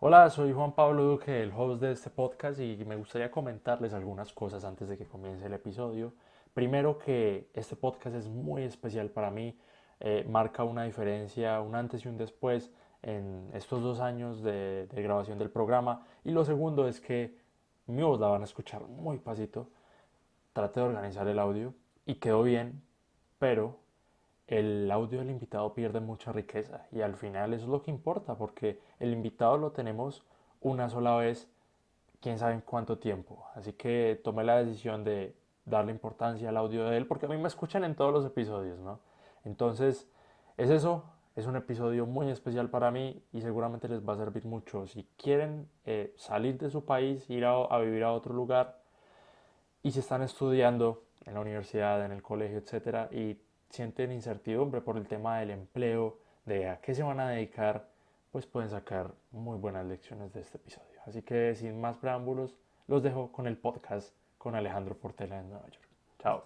Hola, soy Juan Pablo Duque, el host de este podcast y me gustaría comentarles algunas cosas antes de que comience el episodio. Primero que este podcast es muy especial para mí, marca una diferencia, un antes y un después en estos 2 años de grabación del programa. Y lo segundo es que mi voz la van a escuchar muy pasito. Traté de organizar el audio y quedó bien, pero el audio del invitado pierde mucha riqueza y al final eso es lo que importa porque el invitado lo tenemos una sola vez, quién sabe en cuánto tiempo. Así que tomé la decisión de darle importancia al audio de él porque a mí me escuchan en todos los episodios, ¿no? Entonces, es eso, es un episodio muy especial para mí y seguramente les va a servir mucho. Si quieren salir de su país, ir a vivir a otro lugar, y si están estudiando en la universidad, en el colegio, etcétera, y sienten incertidumbre por el tema del empleo, de a qué se van a dedicar, pues pueden sacar muy buenas lecciones de este episodio. Así que sin más preámbulos, los dejo con el podcast con Alejandro Portela en Nueva York. Chao.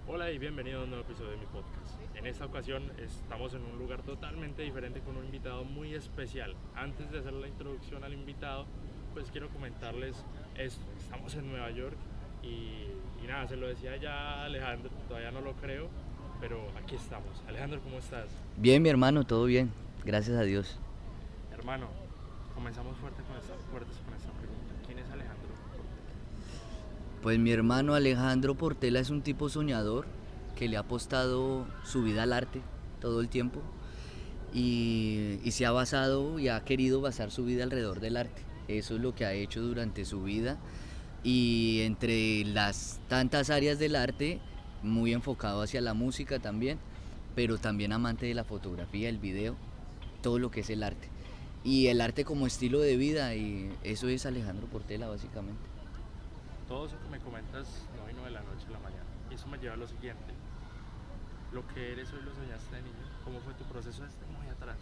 Hola y bienvenido a un nuevo episodio de mi podcast. En esta ocasión estamos en un lugar totalmente diferente con un invitado muy especial. Antes de hacer la introducción al invitado, pues quiero comentarles esto. Estamos en Nueva York y nada, se lo decía ya Alejandro, todavía no lo creo, pero aquí estamos. Alejandro, ¿cómo estás? Bien, mi hermano, todo bien, gracias a Dios. Hermano, comenzamos fuertes con esta pregunta. ¿Quién es Alejandro Portela? Pues mi hermano Alejandro Portela es un tipo soñador que le ha apostado su vida al arte todo el tiempo y se ha basado y ha querido basar su vida alrededor del arte. Eso es lo que ha hecho durante su vida y entre las tantas áreas del arte, muy enfocado hacia la música también, pero también amante de la fotografía, el video, todo lo que es el arte. Y el arte como estilo de vida, y eso es Alejandro Portela básicamente. Todo eso que me comentas no vino de la noche a la mañana. Y eso me lleva a lo siguiente. Lo que eres hoy lo soñaste de niño. ¿Cómo fue tu proceso desde muy atrás?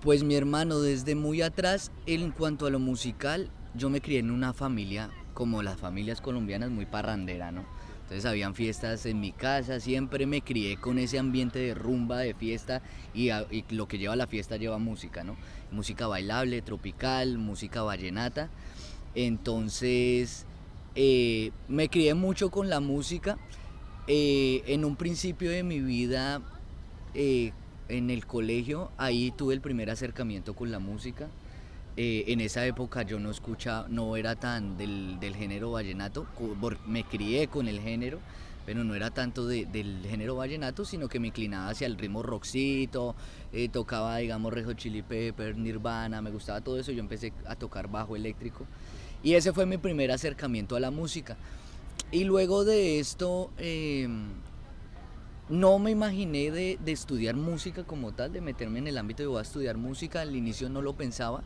Pues mi hermano, desde muy atrás, en cuanto a lo musical, yo me crié en una familia, como las familias colombianas, muy parrandera, ¿no? Entonces habían fiestas en mi casa, siempre me crié con ese ambiente de rumba, de fiesta, y lo que lleva la fiesta lleva música, ¿no? Música bailable, tropical, música vallenata. Entonces, me crié mucho con la música. En un principio de mi vida, eh, en el colegio, ahí tuve el primer acercamiento con la música. En esa época yo no escuchaba, no era tan del género vallenato, me crié con el género, pero no era tanto del género vallenato, sino que me inclinaba hacia el ritmo rockcito, tocaba, digamos, Red Hot Chili Peppers, Nirvana, me gustaba todo eso. Yo empecé a tocar bajo eléctrico y ese fue mi primer acercamiento a la música. Y luego de esto, no me imaginé de estudiar música como tal, de meterme en el ámbito de voy a estudiar música. Al inicio no lo pensaba.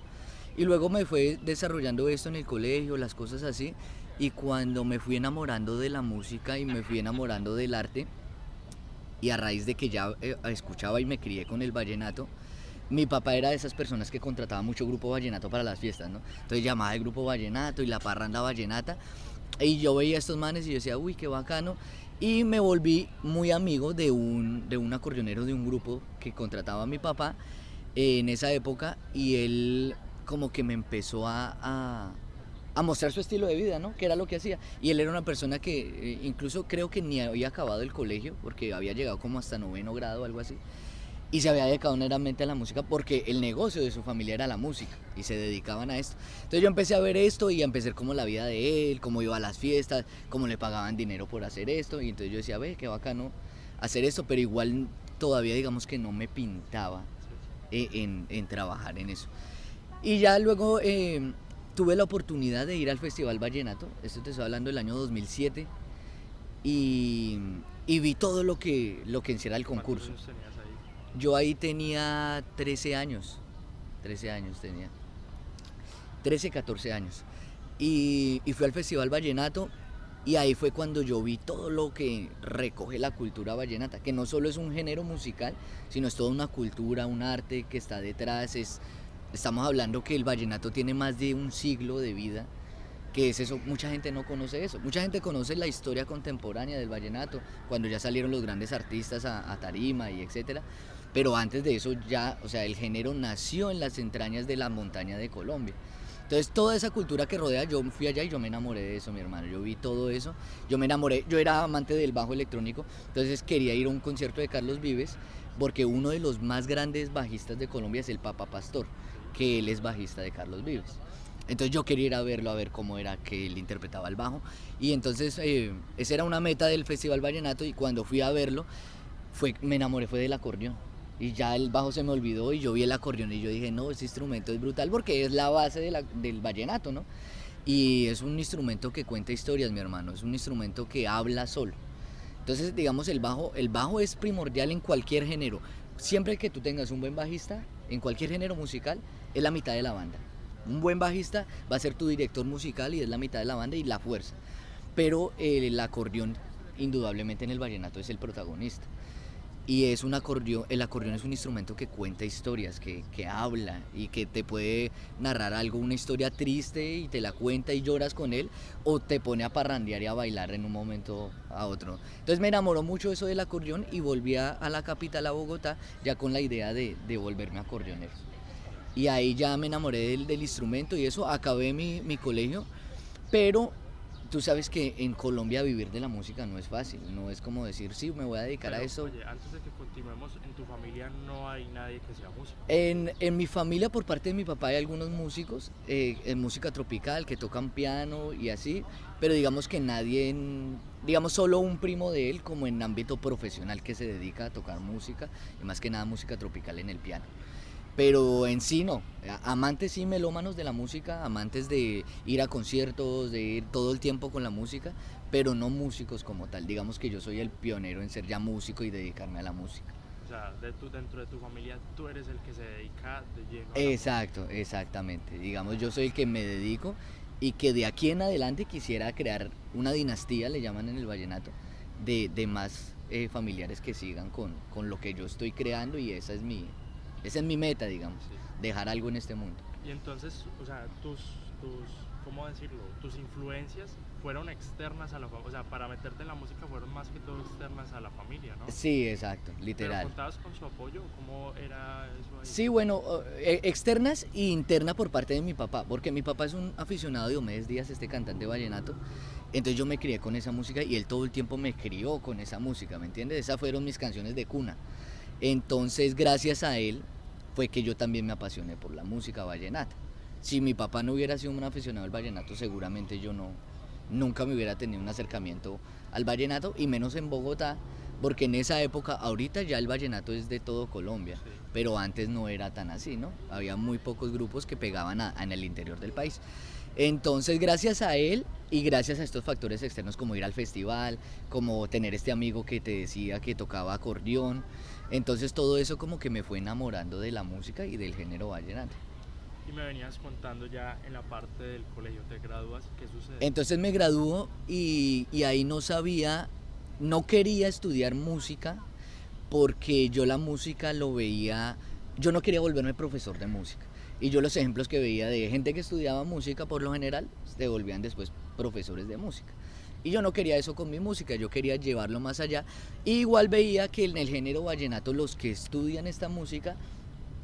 Y luego me fue desarrollando esto en el colegio, las cosas así. Y cuando me fui enamorando de la música y me fui enamorando del arte, y a raíz de que ya escuchaba y me crié con el vallenato, mi papá era de esas personas que contrataba mucho grupo vallenato para las fiestas, ¿no? Entonces llamaba el grupo vallenato y la parranda vallenata. Y yo veía a estos manes y yo decía, uy, qué bacano. Y me volví muy amigo de un acordeonero de un grupo que contrataba a mi papá en esa época. Y él como que me empezó a mostrar su estilo de vida, ¿no? Que era lo que hacía. Y él era una persona que incluso creo que ni había acabado el colegio, porque había llegado como hasta noveno grado o algo así. Y se había dedicado meramente a la música porque el negocio de su familia era la música y se dedicaban a esto. Entonces yo empecé a ver esto y a empezar como la vida de él, cómo iba a las fiestas, cómo le pagaban dinero por hacer esto. Y entonces yo decía, ve, qué bacano hacer esto, pero igual todavía digamos que no me pintaba en trabajar en eso. Y ya luego tuve la oportunidad de ir al Festival Vallenato, esto te estoy hablando del año 2007, y, y vi todo lo que encierra el ¿Cuántos concurso. años tenías ahí? Yo ahí tenía 13 años, 13 años tenía, 13, 14 años. Y fui al Festival Vallenato y ahí fue cuando yo vi todo lo que recoge la cultura vallenata, que no solo es un género musical, sino es toda una cultura, un arte que está detrás. Estamos hablando que el vallenato tiene más de un siglo de vida, que es eso. Mucha gente no conoce eso, mucha gente conoce la historia contemporánea del vallenato, cuando ya salieron los grandes artistas a tarima y etcétera, pero antes de eso ya, o sea, el género nació en las entrañas de la montaña de Colombia. Entonces toda esa cultura que rodea, yo fui allá y yo me enamoré de eso, mi hermano. Yo vi todo eso, yo me enamoré, yo era amante del bajo electrónico, entonces quería ir a un concierto de Carlos Vives, porque uno de los más grandes bajistas de Colombia es el Papa Pastor, que él es bajista de Carlos Vives. Entonces yo quería ir a verlo, a ver cómo era que él interpretaba el bajo. Y entonces esa era una meta del Festival Vallenato, y cuando fui a verlo, me enamoré fue del acordeón. Y ya el bajo se me olvidó y yo vi el acordeón y yo dije, no, ese instrumento es brutal porque es la base del vallenato, ¿no? Y es un instrumento que cuenta historias, mi hermano, es un instrumento que habla solo. Entonces, digamos, el bajo es primordial en cualquier género. Siempre que tú tengas un buen bajista, en cualquier género musical, es la mitad de la banda. Un buen bajista va a ser tu director musical y es la mitad de la banda y la fuerza. Pero el acordeón, indudablemente en el vallenato, es el protagonista. Y el acordeón es un instrumento que cuenta historias, que habla y que te puede narrar algo, una historia triste y te la cuenta y lloras con él, o te pone a parrandear y a bailar en un momento a otro. Entonces me enamoró mucho eso del acordeón y volví a la capital, a Bogotá, ya con la idea de volverme acordeonero. Y ahí ya me enamoré del instrumento y eso, acabé mi colegio, pero tú sabes que en Colombia vivir de la música no es fácil, no es como decir, sí, me voy a dedicar a eso. Oye, antes de que continuemos, en tu familia no hay nadie que sea músico. En mi familia, por parte de mi papá, hay algunos músicos en música tropical que tocan piano y así, pero digamos que nadie, digamos solo un primo de él como en ámbito profesional que se dedica a tocar música, y más que nada música tropical en el piano. Pero en sí no, amantes sí melómanos de la música, amantes de ir a conciertos, de ir todo el tiempo con la música, pero no músicos como tal. Digamos que yo soy el pionero en ser ya músico y dedicarme a la música. O sea, dentro de tu familia, tú eres el que se dedica de lleno a la música. Exacto, exactamente. Digamos, yo soy el que me dedico y que de aquí en adelante quisiera crear una dinastía, le llaman en el vallenato, de más familiares que sigan con lo que yo estoy creando, y esa es mi meta, digamos, Sí. dejar algo en este mundo. Y entonces, o sea, ¿cómo decirlo? Tus influencias fueron externas a la familia, o sea, para meterte en la música fueron más que todo externas a la familia, ¿no? Sí, exacto, ¿Pero literal. contabas con su apoyo? ¿Cómo era eso ahí? Sí, bueno, externas e interna por parte de mi papá, porque mi papá es un aficionado de Diomedes Díaz, este cantante vallenato. Entonces yo me crié con esa música y él todo el tiempo me crió con esa música, ¿me entiendes? Esas fueron mis canciones de cuna. Entonces, gracias a él fue que yo también me apasioné por la música vallenata. Si mi papá no hubiera sido un aficionado al vallenato, seguramente yo nunca me hubiera tenido un acercamiento al vallenato, y menos en Bogotá, porque en esa época, ahorita ya el vallenato es de todo Colombia, Sí. pero antes no era tan así, ¿no? Había muy pocos grupos que pegaban en el interior del país. Entonces, gracias a él y gracias a estos factores externos como ir al festival, como tener este amigo que te decía que tocaba acordeón, entonces todo eso como que me fue enamorando de la música y del género vallenato. Y me venías contando ya en la parte del colegio, ¿te gradúas? ¿Qué sucede? Entonces me graduó y ahí no quería estudiar música porque yo la música lo veía, yo no quería volverme profesor de música. Y yo los ejemplos que veía de gente que estudiaba música por lo general se volvían después profesores de música. Y yo no quería eso con mi música, yo quería llevarlo más allá. Y igual veía que en el género vallenato los que estudian esta música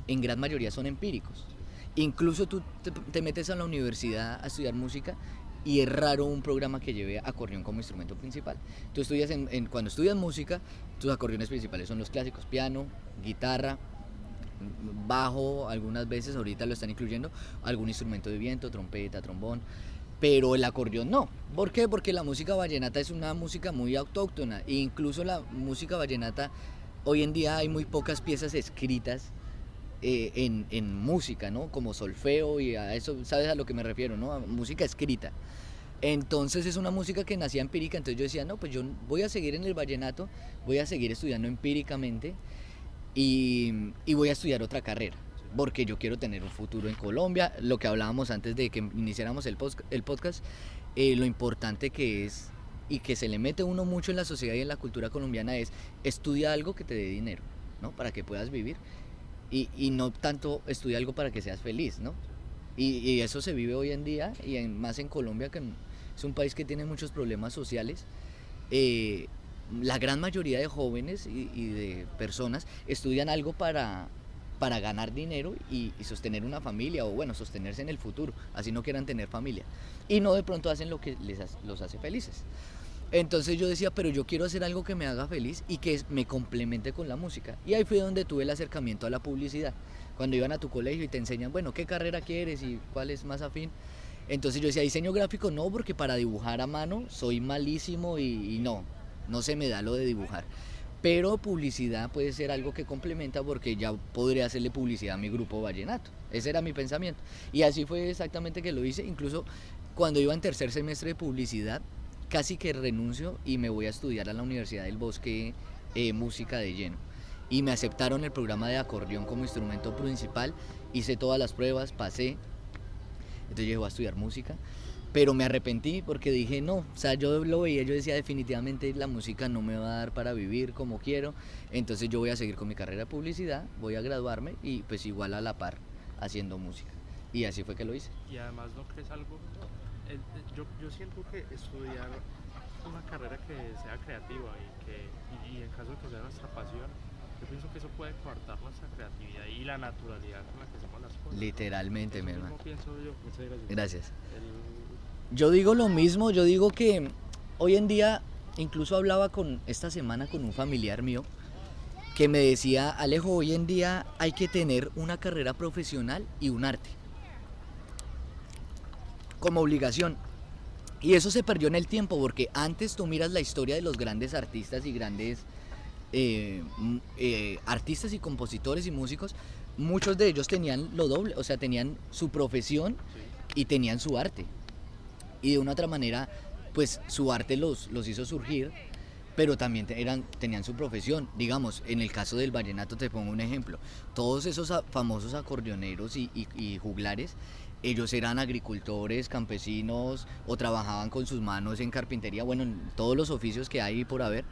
en gran mayoría son empíricos. Incluso tú te metes a la universidad a estudiar música y es raro un programa que lleve acordeón como instrumento principal. Tú estudias cuando estudias música, tus acordeones principales son los clásicos: piano, guitarra, bajo, algunas veces ahorita lo están incluyendo, algún instrumento de viento, trompeta, trombón, pero el acordeón no. ¿Por qué? Porque la música vallenata es una música muy autóctona, e incluso la música vallenata, hoy en día hay muy pocas piezas escritas en música, ¿no? Como solfeo, y a eso, ¿sabes a lo que me refiero, no? A música escrita. Entonces es una música que nacía empírica, entonces yo decía, no, pues yo voy a seguir en el vallenato, voy a seguir estudiando empíricamente y voy a estudiar otra carrera, porque yo quiero tener un futuro en Colombia. Lo que hablábamos antes de que iniciáramos el podcast, lo importante que es y que se le mete uno mucho en la sociedad y en la cultura colombiana es estudia algo que te dé dinero, ¿no? Para que puedas vivir, y no tanto estudia algo para que seas feliz, ¿no? Y eso se vive hoy en día, y más en Colombia, que es un país que tiene muchos problemas sociales. la gran mayoría de jóvenes y de personas estudian algo para ganar dinero y sostener una familia, o bueno, sostenerse en el futuro, así no quieran tener familia. Y no de pronto hacen lo que los hace felices. Entonces yo decía, pero yo quiero hacer algo que me haga feliz y que me complemente con la música. Y ahí fue donde tuve el acercamiento a la publicidad. Cuando iban a tu colegio y te enseñan, bueno, ¿qué carrera quieres y cuál es más afín? Entonces yo decía, diseño gráfico no, porque para dibujar a mano soy malísimo y no se me da lo de dibujar. Pero publicidad puede ser algo que complementa, porque ya podría hacerle publicidad a mi grupo vallenato. Ese era mi pensamiento. Y así fue exactamente que lo hice. Incluso cuando iba en tercer semestre de publicidad, casi que renuncio y me voy a estudiar a la Universidad del Bosque música de lleno. Y me aceptaron el programa de acordeón como instrumento principal. Hice todas las pruebas, pasé. Entonces yo voy a estudiar música, pero me arrepentí porque dije no, o sea, yo lo veía, yo decía definitivamente la música no me va a dar para vivir como quiero, entonces yo voy a seguir con mi carrera de publicidad, voy a graduarme y pues igual a la par haciendo música. Y así fue que lo hice. Y además, ¿no crees algo? Yo siento que estudiar una carrera que sea creativa y en caso de que sea nuestra pasión, yo pienso que eso puede coartar nuestra creatividad y la naturalidad con la que hacemos las cosas. Literalmente, mi hermano. Eso pienso yo. Muchas gracias. Gracias. El... Yo digo lo mismo, yo digo que hoy en día, incluso hablaba esta semana con un familiar mío que me decía, Alejo, hoy en día hay que tener una carrera profesional y un arte como obligación. Y eso se perdió en el tiempo, porque antes tú miras la historia de los grandes artistas y grandes artistas y compositores y músicos, muchos de ellos tenían lo doble, o sea, tenían su profesión y tenían su arte. Y de una otra manera, pues su arte los hizo surgir, pero también tenían su profesión. Digamos, en el caso del vallenato te pongo un ejemplo. Todos esos famosos acordeoneros y juglares, ellos eran agricultores, campesinos, o trabajaban con sus manos en carpintería, bueno, en todos los oficios que hay por haber,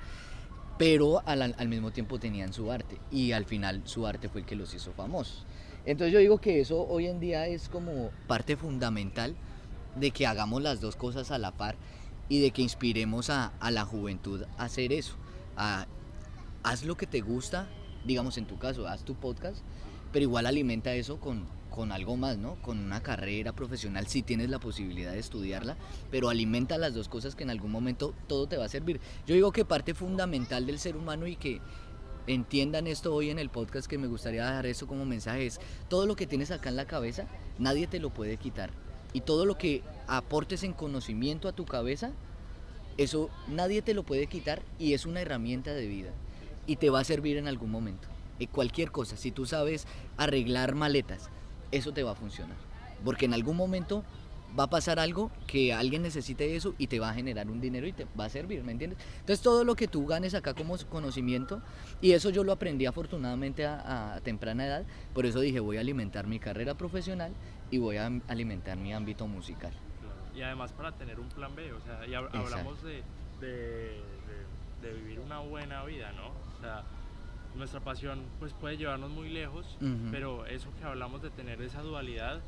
pero al mismo tiempo tenían su arte, y al final su arte fue el que los hizo famosos. Entonces yo digo que eso hoy en día es como parte fundamental de que hagamos las dos cosas a la par y de que inspiremos a la juventud a hacer eso. Haz lo que te gusta, digamos en tu caso, haz tu podcast, pero igual alimenta eso con algo más, ¿no? Con una carrera profesional, si tienes la posibilidad de estudiarla, pero alimenta las dos cosas, que en algún momento todo te va a servir. Yo digo que parte fundamental del ser humano, y que entiendan esto hoy en el podcast, que me gustaría dejar eso como mensaje, es todo lo que tienes acá en la cabeza, nadie te lo puede quitar. Y todo lo que aportes en conocimiento a tu cabeza, eso nadie te lo puede quitar, y es una herramienta de vida y te va a servir en algún momento. Cualquier cosa, si tú sabes arreglar maletas, eso te va a funcionar, porque en algún momento va a pasar algo que alguien necesite eso y te va a generar un dinero y te va a servir, ¿me entiendes? Entonces todo lo que tú ganes acá como conocimiento, y eso yo lo aprendí afortunadamente a temprana edad, por eso dije voy a alimentar mi carrera profesional y voy a alimentar mi ámbito musical. Y además para tener un plan B, o sea, y hablamos de vivir una buena vida, ¿no? O sea, nuestra pasión pues puede llevarnos muy lejos, pero eso que hablamos de tener esa dualidad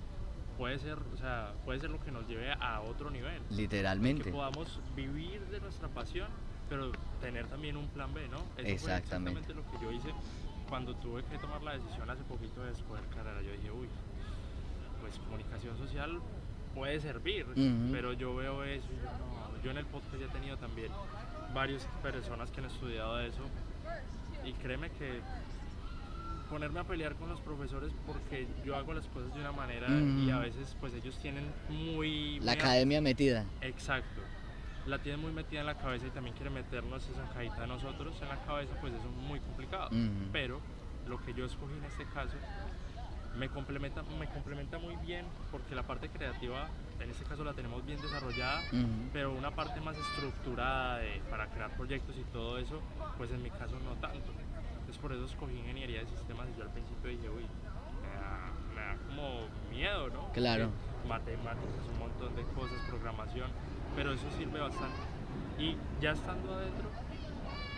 puede ser, o sea, puede ser lo que nos lleve a otro nivel. Literalmente. Que podamos vivir de nuestra pasión, pero tener también un plan B, ¿no? Eso exactamente. fue exactamente lo que yo hice cuando tuve que tomar la decisión hace poquito de escoger carrera. Yo dije, uy, pues comunicación social puede servir, pero yo veo eso y yo en el podcast ya he tenido también varias personas que han estudiado eso, y créeme que ponerme a pelear con los profesores porque yo hago las cosas de una manera y a veces pues ellos tienen la academia metida. Exacto, la tienen muy metida en la cabeza y también quieren meternos esa cajita de nosotros en la cabeza, pues eso es muy complicado. Pero lo que yo escogí en este caso me complementa muy bien, porque la parte creativa en este caso la tenemos bien desarrollada, pero una parte más estructurada para crear proyectos y todo eso, pues en mi caso no tanto. Entonces por eso escogí ingeniería de sistemas, y yo al principio dije, uy, me da como miedo, ¿no? Claro. Porque matemáticas, un montón de cosas, programación, pero eso sirve bastante. Y ya estando adentro,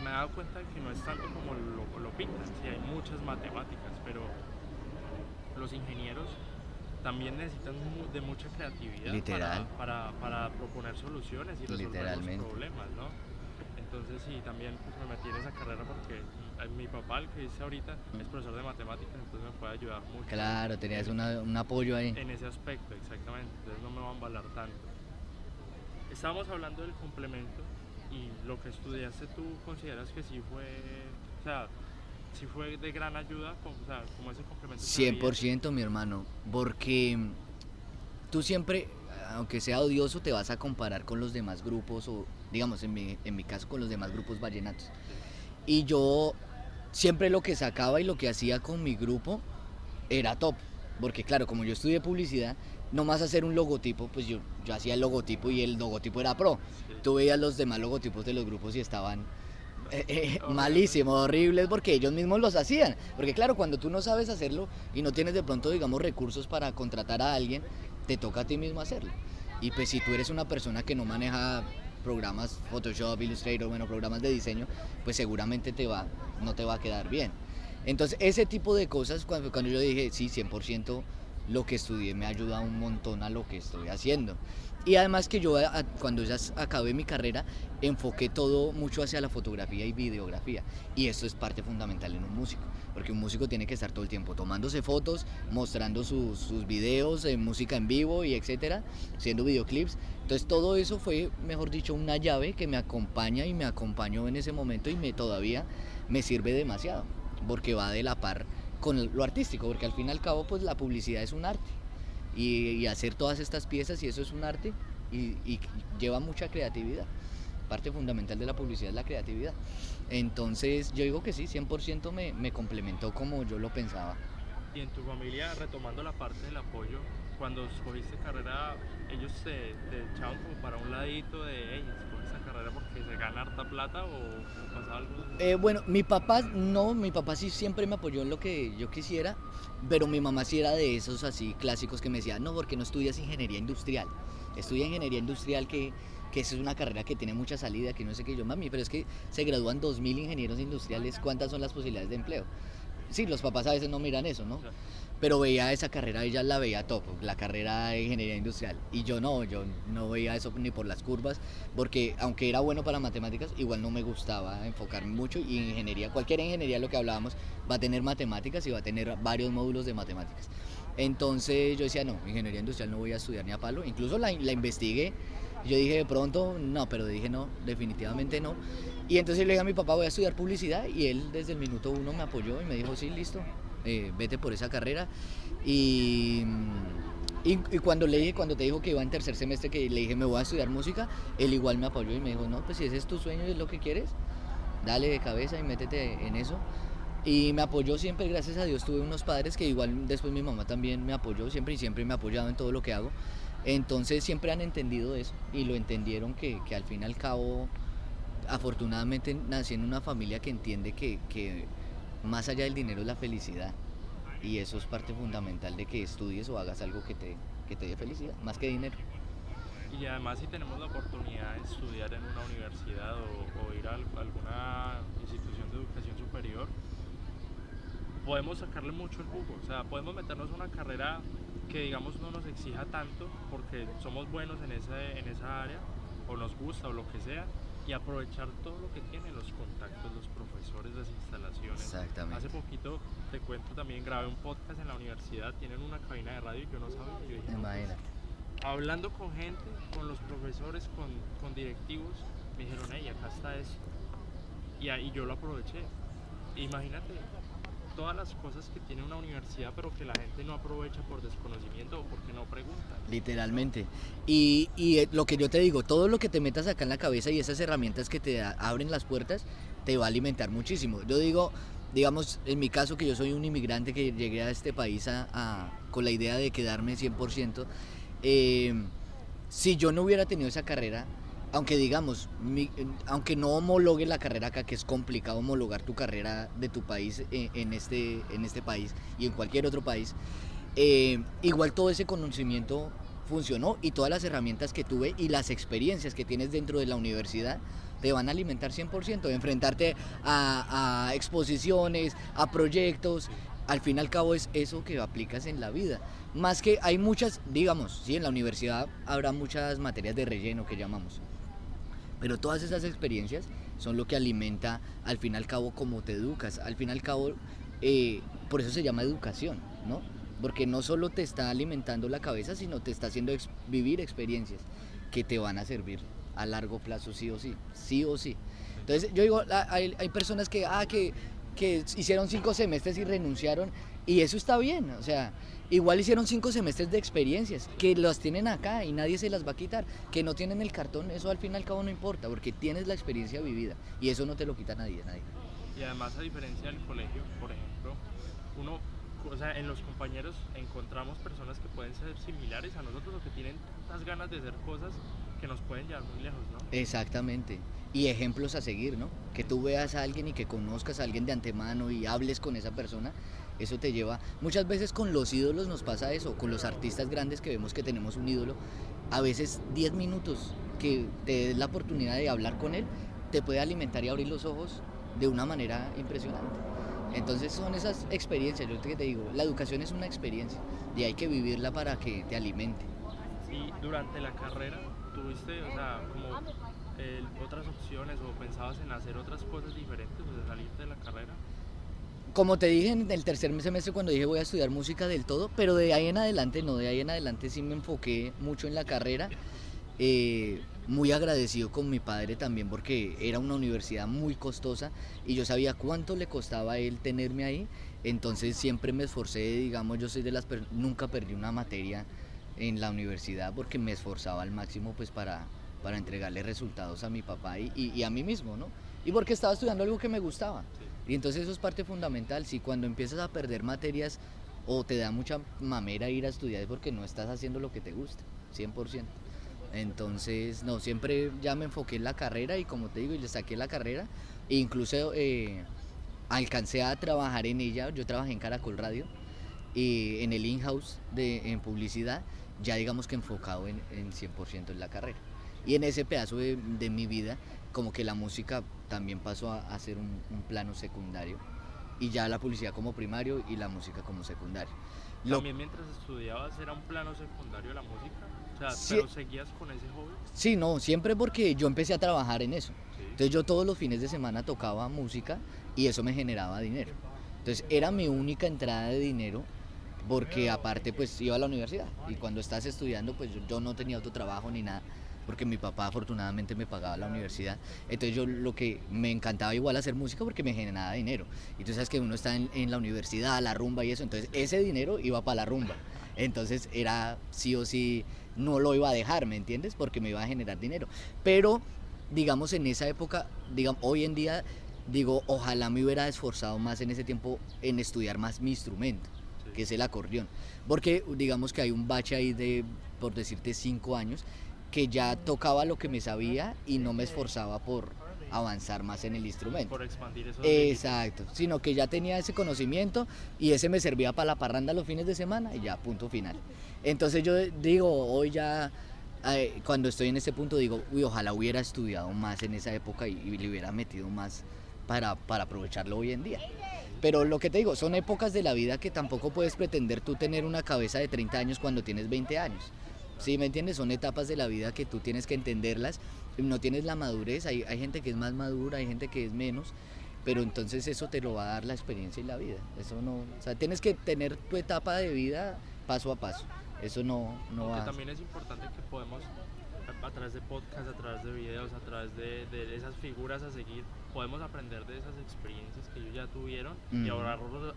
me he dado cuenta de que no es tanto como lo pintan, sí hay muchas matemáticas, pero los ingenieros también necesitan de mucha creatividad literal para proponer soluciones y resolver los problemas, ¿no? entonces sí, también pues, me metí en esa carrera porque mi papá, el que dice ahorita, es profesor de matemáticas, entonces me puede ayudar mucho Claro, tenías un apoyo ahí. en ese aspecto, exactamente, entonces no me va a embalar tanto. Estábamos hablando del complemento y lo que estudiaste, ¿tú consideras que sí fue, o sea, sí fue de gran ayuda, o sea, como ese complemento? 100% mi hermano, porque tú siempre, aunque sea odioso, te vas a comparar con los demás grupos o, digamos, en mi caso, con los demás grupos vallenatos. Y yo siempre lo que sacaba y lo que hacía con mi grupo era top, porque claro, como yo estudié publicidad, no más hacer un logotipo, pues yo hacía el logotipo y el logotipo era pro. Sí. Tú veías los demás logotipos de los grupos y estaban malísimos, horribles, porque ellos mismos los hacían. Porque claro, cuando tú no sabes hacerlo y no tienes de pronto, digamos, recursos para contratar a alguien, te toca a ti mismo hacerlo. Y pues si tú eres una persona que no maneja programas Photoshop, Illustrator, bueno, programas de diseño, pues seguramente no te va a quedar bien. Entonces, ese tipo de cosas, cuando yo dije, sí, 100% lo que estudié me ayuda un montón a lo que estoy haciendo. Y además que yo, cuando ya acabé mi carrera, enfoqué todo mucho hacia la fotografía y videografía. Y esto es parte fundamental en un músico, porque un músico tiene que estar todo el tiempo tomándose fotos, mostrando sus videos, música en vivo y etcétera, haciendo videoclips. Entonces todo eso fue, mejor dicho, una llave que me acompaña y me acompañó en ese momento y todavía me sirve demasiado, porque va de la par con lo artístico, porque al fin y al cabo pues la publicidad es un arte y hacer todas estas piezas y eso es un arte y lleva mucha creatividad. Parte fundamental de la publicidad es la creatividad. Entonces yo digo que sí, 100% me complementó como yo lo pensaba. Y en tu familia, retomando la parte del apoyo, cuando escogiste carrera, ellos te echaban como para un ladito de, hey, escoge esa carrera porque se gana harta plata o pasaba algo. Bueno, mi papá sí siempre me apoyó en lo que yo quisiera, pero mi mamá sí era de esos así clásicos que me decía, no, porque no estudias ingeniería industrial. Estudia ingeniería industrial que esa es una carrera que tiene mucha salida, que no sé qué. Yo, mami, pero es que se gradúan 2000 ingenieros industriales, ¿cuántas son las posibilidades de empleo? Sí, los papás a veces no miran eso, ¿no? Claro. Pero veía esa carrera, ella la veía top, la carrera de ingeniería industrial. Y yo no veía eso ni por las curvas, porque aunque era bueno para matemáticas, igual no me gustaba enfocarme mucho. Y ingeniería, cualquier ingeniería, lo que hablábamos, va a tener matemáticas y va a tener varios módulos de matemáticas. Entonces yo decía, no, ingeniería industrial no voy a estudiar ni a palo. Incluso la investigué. Yo dije de pronto, no, pero dije no, definitivamente no. Y entonces le dije a mi papá, voy a estudiar publicidad, y él desde el minuto uno me apoyó y me dijo, sí, listo, vete por esa carrera. Y cuando te dijo que iba en tercer semestre, que le dije, me voy a estudiar música, él igual me apoyó y me dijo, no, pues si ese es tu sueño y es lo que quieres, dale de cabeza y métete en eso. Y me apoyó siempre, gracias a Dios, tuve unos padres que igual después mi mamá también me apoyó siempre y siempre me ha apoyado en todo lo que hago. Entonces siempre han entendido eso y lo entendieron que al fin y al cabo, afortunadamente nací en una familia que entiende que más allá del dinero es la felicidad, y eso es parte fundamental de que estudies o hagas algo que te dé felicidad, más que dinero. Y además si tenemos la oportunidad de estudiar en una universidad o ir a alguna institución de educación superior, podemos sacarle mucho el jugo, o sea, podemos meternos a una carrera que digamos no nos exija tanto porque somos buenos en esa área o nos gusta o lo que sea, y aprovechar todo lo que tienen, los contactos, los profesores, las instalaciones. Exactamente. Hace poquito, te cuento, también grabé un podcast en la universidad, tienen una cabina de radio y yo no sabía, yo dije, Imagina. hablando con gente, con los profesores, con directivos, me dijeron, hey, acá está esto, y ahí yo lo aproveché. Imagínate todas las cosas que tiene una universidad pero que la gente no aprovecha por desconocimiento o porque no pregunta. Literalmente. Y lo que yo te digo, todo lo que te metas acá en la cabeza y esas herramientas que te abren las puertas, te va a alimentar muchísimo. Yo digo, digamos, en mi caso, que yo soy un inmigrante que llegué a este país con la idea de quedarme 100%, si yo no hubiera tenido esa carrera, aunque digamos, aunque no homologue la carrera acá, que es complicado homologar tu carrera de tu país en este país y en cualquier otro país, igual todo ese conocimiento funcionó, y todas las herramientas que tuve y las experiencias que tienes dentro de la universidad te van a alimentar 100%, enfrentarte a exposiciones, a proyectos. Al fin y al cabo es eso que aplicas en la vida. Más que hay muchas, digamos, sí, en la universidad habrá muchas materias de relleno que llamamos, Pero todas esas experiencias son lo que alimenta, al fin y al cabo, cómo te educas. Al fin y al cabo, por eso se llama educación, ¿no? Porque no solo te está alimentando la cabeza, sino te está haciendo vivir experiencias que te van a servir a largo plazo sí o sí, sí o sí. Entonces yo digo, hay personas que hicieron 5 semestres y renunciaron, y eso está bien, o sea, igual hicieron 5 semestres de experiencias, que las tienen acá y nadie se las va a quitar, que no tienen el cartón, eso al fin y al cabo no importa, porque tienes la experiencia vivida, y eso no te lo quita nadie. Y además, a diferencia del colegio, por ejemplo, uno, o sea, en los compañeros encontramos personas que pueden ser similares a nosotros o que tienen tantas ganas de hacer cosas que nos pueden llevar muy lejos, ¿no? Exactamente. Y ejemplos a seguir, ¿no? Que tú veas a alguien y que conozcas a alguien de antemano y hables con esa persona, eso te lleva. Muchas veces con los ídolos nos pasa eso, con los artistas grandes que vemos que tenemos un ídolo, a veces 10 minutos que te des la oportunidad de hablar con él, te puede alimentar y abrir los ojos de una manera impresionante. Entonces son esas experiencias, yo te digo, la educación es una experiencia y hay que vivirla para que te alimente. Y durante la carrera, ¿tuviste, o sea, como otras opciones o pensabas en hacer otras cosas diferentes, o sea, salirte de la carrera? Como te dije en el tercer semestre cuando dije voy a estudiar música del todo, pero de ahí en adelante no, de ahí en adelante sí me enfoqué mucho en la carrera, muy agradecido con mi padre también porque era una universidad muy costosa y yo sabía cuánto le costaba a él tenerme ahí, entonces siempre me esforcé, digamos, yo soy de las personas, nunca perdí una materia en la universidad porque me esforzaba al máximo pues para entregarle resultados a mi papá y a mí mismo, ¿no? Y porque estaba estudiando algo que me gustaba. Y entonces eso es parte fundamental. Si cuando empiezas a perder materias o te da mucha mamera ir a estudiar es porque no estás haciendo lo que te gusta, 100%. Entonces, no, siempre ya me enfoqué en la carrera y como te digo, le saqué la carrera e incluso alcancé a trabajar en ella. Yo trabajé en Caracol Radio y en el in-house en publicidad, ya digamos que enfocado en 100% en la carrera. Y en ese pedazo de mi vida, como que la música también pasó a ser un plano secundario. Y ya la publicidad como primario y la música como secundario. ¿También mientras estudiabas era un plano secundario la música? O sea, Sí, ¿pero seguías con ese hobby? sí, no, siempre porque yo empecé a trabajar en eso. Sí. Entonces yo todos los fines de semana tocaba música y eso me generaba dinero. Entonces era mi única entrada de dinero porque aparte pues iba a la universidad y cuando estás estudiando pues yo no tenía otro trabajo ni nada porque mi papá afortunadamente me pagaba la universidad, entonces yo lo que me encantaba igual hacer música porque me generaba dinero y tú sabes que uno está en la universidad, la rumba y eso, entonces ese dinero iba para la rumba, entonces era sí o sí, no lo iba a dejar, ¿me entiendes? Porque me iba a generar dinero, pero digamos en esa época, digamos hoy en día digo ojalá me hubiera esforzado más en ese tiempo en estudiar más mi instrumento, que es el acordeón, porque digamos que hay un bache ahí de, por decirte, 5 años, que ya tocaba lo que me sabía y no me esforzaba por avanzar más en el instrumento. Por expandir esos Exacto, sino que ya tenía ese conocimiento y ese me servía para la parranda los fines de semana y ya, punto final. Entonces yo digo, hoy ya, cuando estoy en este punto, digo, uy, ojalá hubiera estudiado más en esa época y le hubiera metido más para aprovecharlo hoy en día. Pero lo que te digo, son épocas de la vida que tampoco puedes pretender tú tener una cabeza de 30 años cuando tienes 20 años. ¿Sí me entiendes? Son etapas de la vida que tú tienes que entenderlas. No tienes la madurez, hay gente que es más madura, hay gente que es menos, pero entonces eso te lo va a dar la experiencia y la vida. Eso no, o sea, tienes que tener tu etapa de vida paso a paso. Eso no Aunque va. también es importante que podemos, a través de podcasts, a través de videos, a través de esas figuras a seguir, podemos aprender de esas experiencias que ellos ya tuvieron y ahorrarnos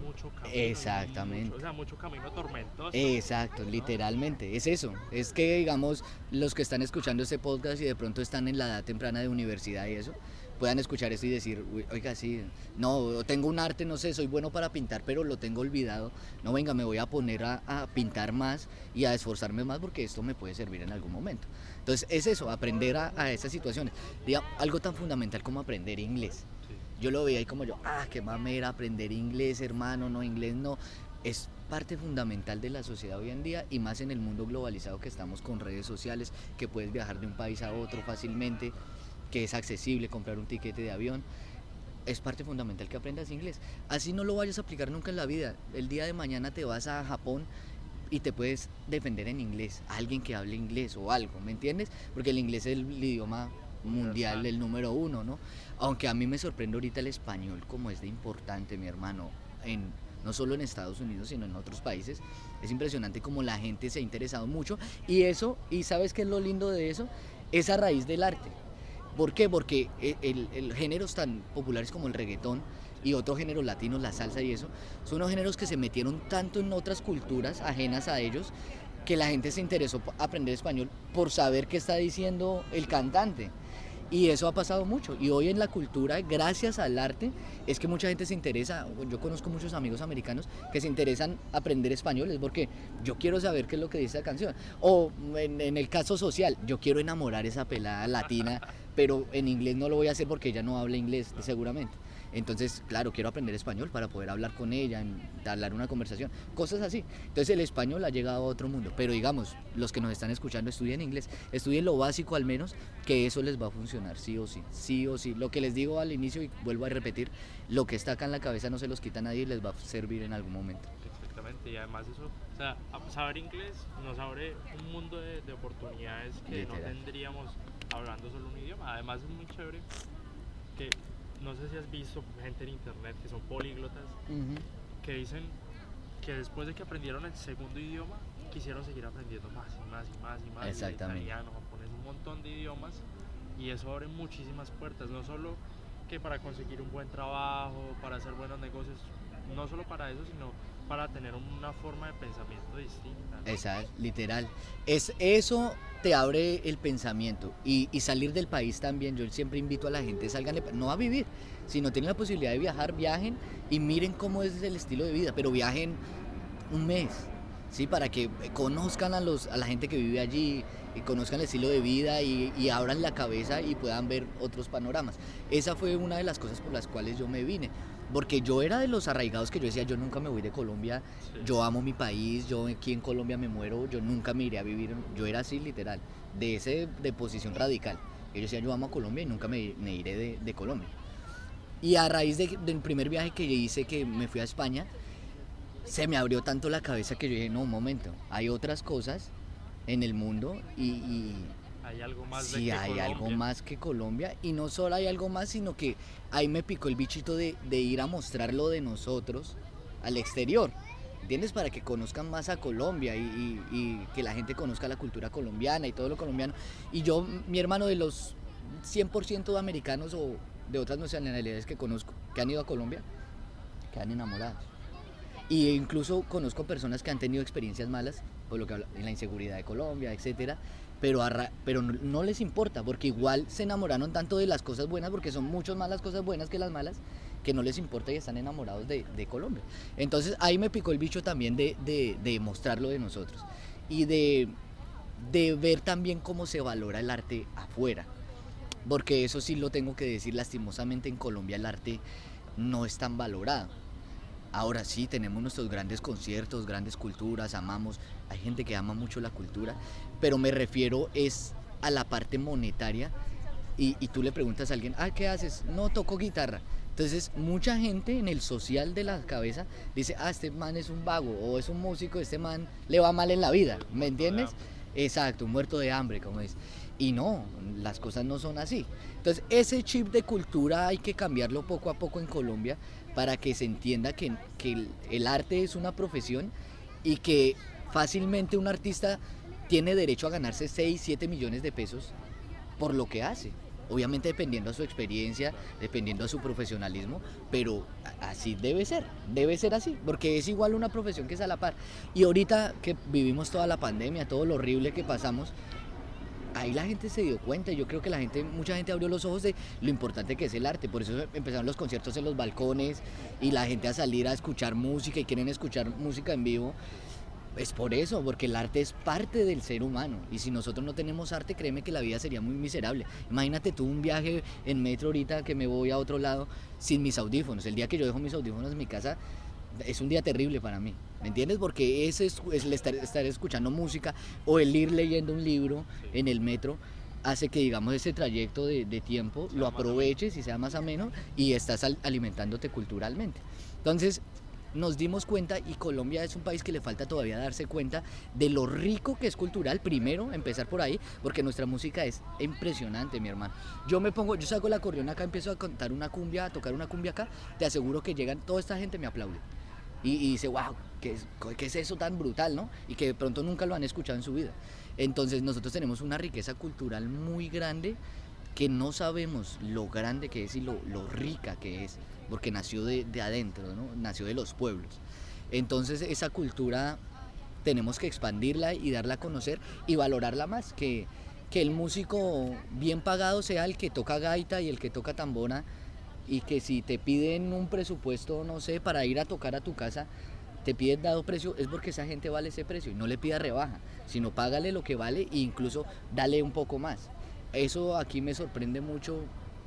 mucho camino. Exactamente. O sea, mucho camino tormentoso. Exacto, ¿no? literalmente, es eso. Es que, digamos, los que están escuchando este podcast y de pronto están en la edad temprana de universidad y eso, puedan escuchar esto y decir, oiga, sí, no, tengo un arte, no sé, soy bueno para pintar, pero lo tengo olvidado. No, venga, me voy a poner a pintar más y a esforzarme más porque esto me puede servir en algún momento. Entonces, es eso, aprender a esas situaciones. Digamos, algo tan fundamental como aprender inglés. Sí. Yo lo veía ahí como yo, qué mamera aprender inglés, hermano, no, inglés no. Es parte fundamental de la sociedad hoy en día y más en el mundo globalizado que estamos con redes sociales, que puedes viajar de un país a otro fácilmente, que es accesible comprar un tiquete de avión. Es parte fundamental que aprendas inglés. Así no lo vayas a aplicar nunca en la vida. El día de mañana te vas a Japón y te puedes defender en inglés, alguien que hable inglés o algo, ¿me entiendes? Porque el inglés es el idioma mundial, el número uno, ¿no? Aunque a mí me sorprende ahorita el español como es de importante, mi hermano, no solo en Estados Unidos, sino en otros países. Es impresionante como la gente se ha interesado mucho y ¿sabes qué es lo lindo de eso? Es a raíz del arte. ¿Por qué? Porque el géneros tan populares como el reggaetón y otros géneros latinos, la salsa y eso, son unos géneros que se metieron tanto en otras culturas ajenas a ellos que la gente se interesó por aprender español por saber qué está diciendo el cantante. Y eso ha pasado mucho. Y hoy en la cultura, gracias al arte, es que mucha gente se interesa. Yo conozco muchos amigos americanos que se interesan aprender español, es porque yo quiero saber qué es lo que dice la canción. O en el caso social, yo quiero enamorar a esa pelada latina, pero en inglés no lo voy a hacer porque ella no habla inglés, seguramente. Entonces, claro, quiero aprender español para poder hablar con ella, hablar una conversación, cosas así. Entonces el español ha llegado a otro mundo, pero digamos, los que nos están escuchando estudien inglés, estudien lo básico al menos, que eso les va a funcionar, sí o sí, sí o sí. Lo que les digo al inicio y vuelvo a repetir, lo que está acá en la cabeza no se los quita a nadie y les va a servir en algún momento. Exactamente, y además eso, o sea, saber inglés nos abre un mundo de oportunidades que Literal. no tendríamos hablando solo un idioma. Además es muy chévere que, no sé si has visto gente en internet que son políglotas, que dicen que después de que aprendieron el segundo idioma, quisieron seguir aprendiendo más y más y más y más. Exactamente. Italiano, japonés, un montón de idiomas, y eso abre muchísimas puertas, no solo que para conseguir un buen trabajo, para hacer buenos negocios, no solo para eso, sino para tener una forma de pensamiento distinta, ¿no? Exacto, literal. Eso te abre el pensamiento y salir del país también. Yo siempre invito a la gente, salgan, no a vivir, sino tienen la posibilidad de viajar, viajen y miren cómo es el estilo de vida, pero viajen un mes, ¿sí? Para que conozcan a la gente que vive allí, y conozcan el estilo de vida y abran la cabeza y puedan ver otros panoramas. Esa fue una de las cosas por las cuales yo me vine. Porque yo era de los arraigados que yo decía, yo nunca me voy de Colombia, Sí. yo amo mi país, yo aquí en Colombia me muero, yo nunca me iré a vivir, yo era así literal, de posición radical. Yo decía, yo amo a Colombia y nunca me iré de Colombia. Y a raíz del primer viaje que hice, que me fui a España, se me abrió tanto la cabeza que yo dije, no, un momento, hay otras cosas en el mundo y Hay algo más sí, de que hay algo Colombia. más que Colombia y no solo hay algo más, sino que ahí me picó el bichito de ir a mostrar lo de nosotros al exterior, ¿entiendes? Para que conozcan más a Colombia y que la gente conozca la cultura colombiana y todo lo colombiano. Y yo, mi hermano, de los 100% de americanos o de otras nacionalidades que conozco, que han ido a Colombia, quedan enamorados. Y incluso conozco personas que han tenido experiencias malas, por lo que habla en la inseguridad de Colombia, etcétera, pero no les importa, porque igual se enamoraron tanto de las cosas buenas, porque son muchas más las cosas buenas que las malas, que no les importa y están enamorados de Colombia. Entonces ahí me picó el bicho también de mostrarlo de nosotros y de ver también cómo se valora el arte afuera, porque eso sí lo tengo que decir, lastimosamente en Colombia el arte no es tan valorado. Ahora sí, tenemos nuestros grandes conciertos, grandes culturas, amamos, hay gente que ama mucho la cultura, pero me refiero es a la parte monetaria y tú le preguntas a alguien, ¿qué haces? No, toco guitarra. Entonces, mucha gente en el social de la cabeza dice, este man es un vago o es un músico, este man le va mal en la vida, ¿me entiendes? Exacto, un muerto de hambre, como dice. Y no, las cosas no son así. Entonces, ese chip de cultura hay que cambiarlo poco a poco en Colombia para que se entienda que el arte es una profesión y que fácilmente un artista tiene derecho a ganarse 6, 7 millones de pesos por lo que hace. Obviamente dependiendo a su experiencia, dependiendo a su profesionalismo, pero así debe ser así, porque es igual una profesión que es a la par. Y ahorita que vivimos toda la pandemia, todo lo horrible que pasamos, ahí la gente se dio cuenta, yo creo que mucha gente abrió los ojos de lo importante que es el arte, por eso empezaron los conciertos en los balcones y la gente a salir a escuchar música y quieren escuchar música en vivo. Es por eso, porque el arte es parte del ser humano y si nosotros no tenemos arte, créeme que la vida sería muy miserable. Imagínate tú un viaje en metro ahorita que me voy a otro lado sin mis audífonos, el día que yo dejo mis audífonos en mi casa es un día terrible para mí, ¿me entiendes? Porque ese es el estar escuchando música o el ir leyendo un libro en el metro hace que, digamos, ese trayecto de tiempo lo aproveches y sea más ameno y estás alimentándote culturalmente. Entonces, nos dimos cuenta, y Colombia es un país que le falta todavía darse cuenta de lo rico que es cultural, primero empezar por ahí, porque nuestra música es impresionante, mi hermano. Yo saco el acordeón acá, empiezo a cantar una cumbia, a tocar una cumbia acá, te aseguro que llegan, toda esta gente me aplaude. Y dice, wow, ¿qué es eso tan brutal, no? Y que de pronto nunca lo han escuchado en su vida. Entonces nosotros tenemos una riqueza cultural muy grande que no sabemos lo grande que es y lo rica que es, porque nació de adentro, ¿no? Nació de los pueblos. Entonces esa cultura tenemos que expandirla y darla a conocer y valorarla más, que el músico bien pagado sea el que toca gaita y el que toca tambora, y que si te piden un presupuesto, no sé, para ir a tocar a tu casa, te piden dado precio, es porque esa gente vale ese precio y no le pida rebaja, sino págale lo que vale e incluso dale un poco más. Eso aquí me sorprende mucho,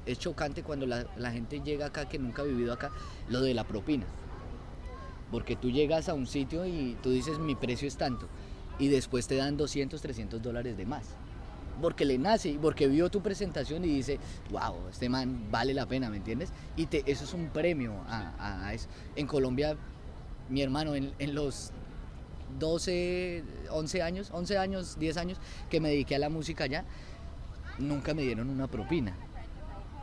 es chocante cuando la gente llega acá, que nunca ha vivido acá, lo de la propina. Porque tú llegas a un sitio y tú dices mi precio es tanto, y después te dan $200, $300 de más. Porque le nace, porque vio tu presentación y dice, wow, este man vale la pena, ¿me entiendes? Y eso es un premio a eso. En Colombia, mi hermano, en los 11 años, 10 años que me dediqué a la música allá, nunca me dieron una propina.